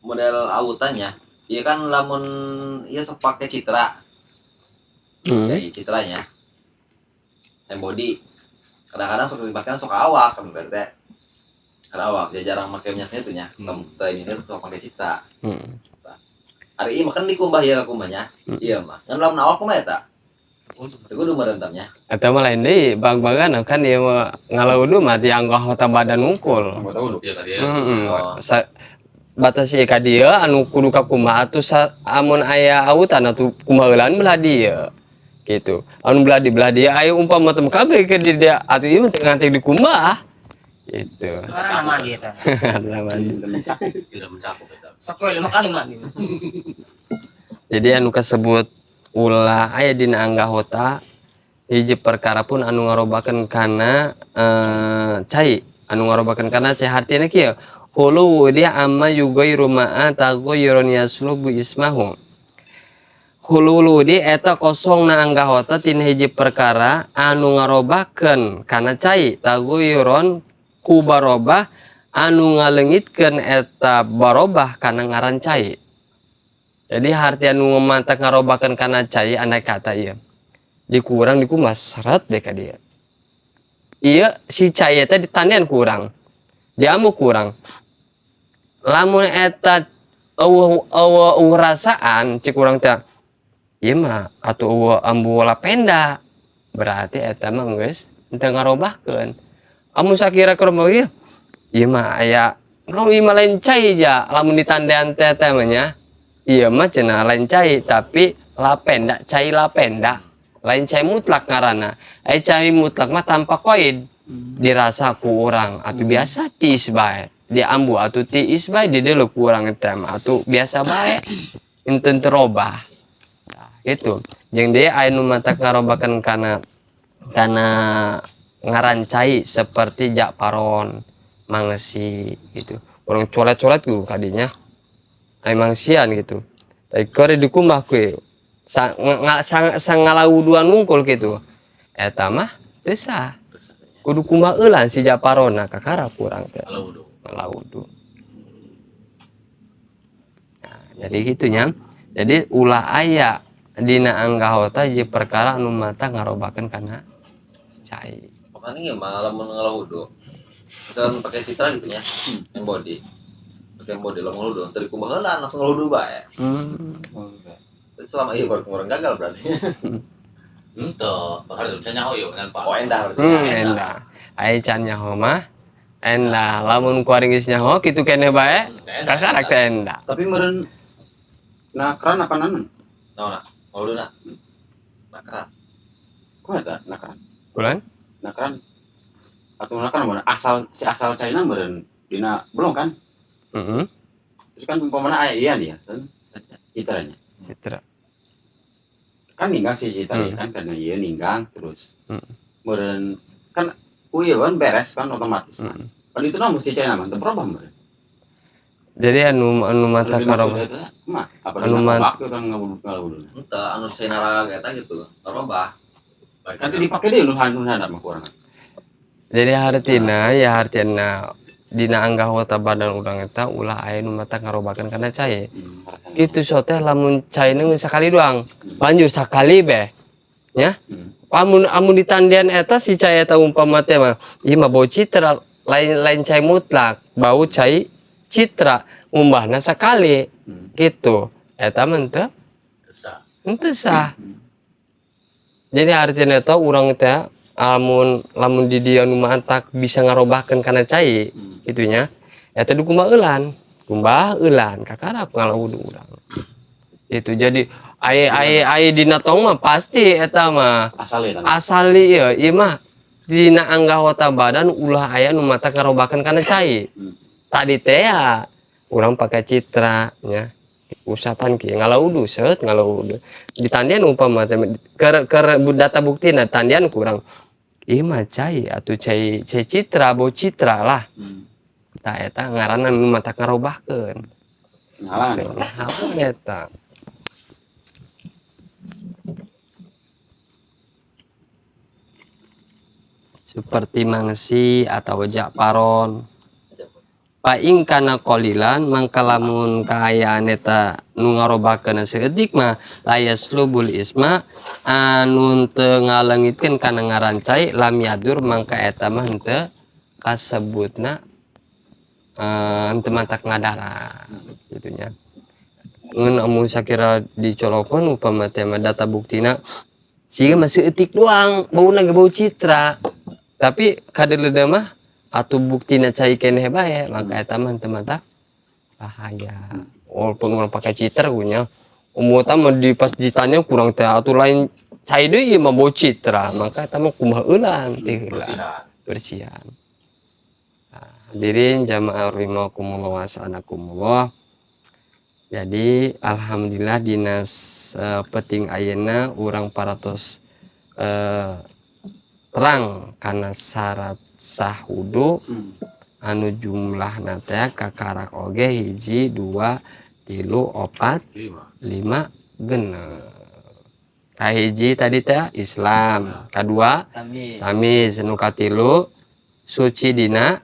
model awutannya, ieu kan lamun ieu sok pake citra. Jadi citranya. Body. Kadang-kadang sok dipakeun sok awak kan berarti. Karena awak dia jarang pakai minyaknya tuh nya. Teh ini sok pakai citra. Hari ini makan dikumbah ya kumbahnya. Iya mah. Ngan lamun awak kumaha eta? Kudu merentamnya. Eta mah lain deui, bag-bagan kan ieu mah ngalawudu mah ti anggota badan unggul. Iya tadi ya. Batas ieu ka dieu anu kudu kakumaha atuh amun aya awutan atuh kumaha eulan belah dieu. Gitu. Anu belah dieu aya umpama teu kabeh ke di dia atuh ieu teu nganti dikumbah. Gitu. Karena mandi eta. Tidak mencakup itu. Sok we 5 kali mandi. Jadi anu kasebut ulah aya dina anggahota hiji perkara pun anu ngarobakeun kana cai anu ngarobakeun kana cai artina kieu hulu dia amma yugairu ma'a taghayyurun yaslubu ismahu hulu dia eta kosong na anggahota tina hiji perkara anu ngarobakeun kana cai taghayyurun ku barobah anu ngaleungitkeun eta barobah kana ngaran cai. Jadi harti anu mantak ngarobakeun kana cai andai kata ieu dikurang dikumas seret deh ka dia. Iya si cai eta ditandian kurang. Diamu kurang. Lamun eta eueuh rasaan cik urang teh ieu mah atuh eueuh ambu lapenda. Berarti eta mah geus teu ngarobahkeun. Amun sakira keur ieu ieu mah aya naon ieu mah lain cai ja lamun ditandean teh teh mah nya. Ieu mah cenah lain cai tapi lapenda, cai lapenda. Lain cai mutlak ngaranna. Cai mutlak mah tanpa koid. Dirasa ku urang atuh biasa tiis bae. Diambu atuh tiis bae di deuleu ku urang teh mah atuh biasa bae. Henteu terobah. Nah, gitu. Jeung deui aya nu matak ngarobakeun kana ngaran cai seperti jakparon, mangsi gitu. Urang colet-colet ku kadinya. Aya mangsian gitu. Tapi keur dikumbah ku sangalawuduan wungkul gitu. Eta mah teu sah. Kudu kumaha eulan si japarona kakara kurang teh. Ngalawudu. Nah, jadi gitunya. Jadi ulah aya dina anggahota ieu perkara anu mata ngarobakeun kana cai. Makanya ya malam ngalawudu. Misalkan pakai citra gitu ya, yang body. Pakai body lo ngeludu, dari kumbah heula langsung ngeludu bae. Selama iya kurang gagal berarti. Ento, bakal bisa nyaho yuk dengan Pak. Oh endah berarti. Endah. Aya can nyaho mah endah. Lamun kuaring geus nyaho kitu keneh bae. Kakarak teh endah. Tapi meureun nakran apa nanan? Nah, ngeludu nakran. Kumaha eta nakran? Bulan? Nakran atau nakran mana? Asal China meureun dina belum kan? Heeh. Terus kan umpamana aya ieu dia kan citranya. Citra. Kan ninggang si citra kan karena ieu ninggang terus. Meureun kan ieu kan beres kan otomatis. Kan itu mah mesti China mah teu berubah meureun. Jadi anu mata karoba. Anu mata kan ngawudu. Henteu anu China raga eta gitu, ngarobah. Tapi dipake deui nu handap mah kurang. Jadi hartina ya hartina dina anggahota badan urang eta ulah aya nu mata ngarobakeun kana cai. Kitu so teh lamun cai geus sakali doang. Lanjut sakali beh. Nya? Amun ditandian eta si cai eta umpama teh mah ieu mah bau citra lain cai mutlak, bau cai citra umbahna sakali. Gitu. Eta mah henteu sah. Jadi artinya eta urang teh lamun di dieu nu mantak bisa ngarobahkeun kana cai gitunya eta kumbah eulan kakara ngalawudu urang. Itu jadi aya dina tong mah pasti eta mah asali ieu mah dina anggahota badan ulah aya nu mata ngarobahkeun kana cai. Tadi teh ya urang pake citra nya usapan kieu ngalawudu seut ngalawudu ditandian umpama teh keur data buktina tandian kurang ieu mah cai atuh cai citra bau citra lah. Tah eta ngaranna nu mata ngarobahkeun. Ngalang eta. Seperti mangsi atau jakparon. Paing kana qalilan mangka lamun kaayaan eta nu ngarobahkeun saeutik mah layaslubul isma anu teu ngaleungitkeun kana ngaran cai lam yadur mangka eta mah henteu kasebutna henteu mantak ngadara kitu nya. Ngan amun sakira dicolokon upama teh mah data buktina siga mah saeutik doang bauna ge bau citra. Tapi kadeuleudeuna mah atuh buktina cai keneh bae maka eta mah teu mantak bahaya. Walaupun urang pake citra kunya umurna mah di pas ditanya kurang teh atuh lain cai deui mah bau citra maka eta mah kumaha eulan teh heula bersihan. Hadirin jamaah rahimakumullah wa sa'anakumullah. Jadi alhamdulillah dinas peting ayeuna urang paratos terang karena syarat sah wudu anu jumlahna teh kakarak oge 1 2 3 4 5 genep. Kahiji tadi teh Islam, kadua tamis, nu katilu suci dina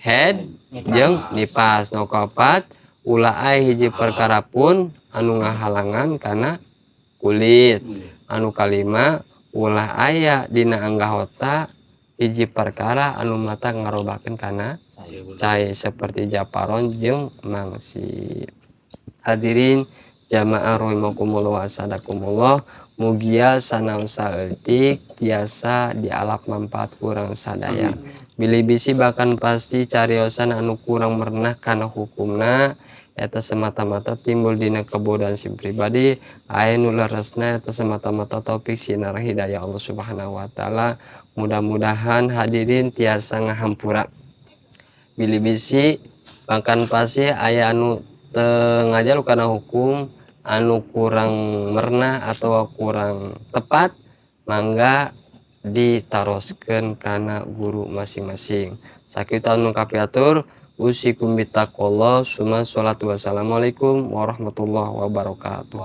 head jeung nipas, nu kaopat ulah aya hiji perkara pun anu ngahalangan kana kulit, anu kalima ulah aya dina anggahota hiji perkara anu mata ngarobakeun kana cai seperti japaron jeung mangsit. Hadirin jamaah rahimakumullah wa sadakumullah, mugia sanaosa eutik tiasa dialap manfaat kurang sadaya. Bilih bisi bahkan pasti cariosan anu kurang merenah kana hukumna eta semata-mata timbul dina kebodohan si pribadi, aya nu leresna eta semata-mata taufik sinar hidayah Allah Subhanahu wa taala. Mudah-mudahan hadirin tiasa ngahampura. Bilih bisi bahkan pasti aya anu ngajalu kana hukum anu kurang merenah atau kurang tepat, mangga ditaroskeun kana guru masing-masing. Sakitu anu kapiatur, usikum bitaqwallah, summa sholatu wassalamualaikum warahmatullahi wabarakatuh.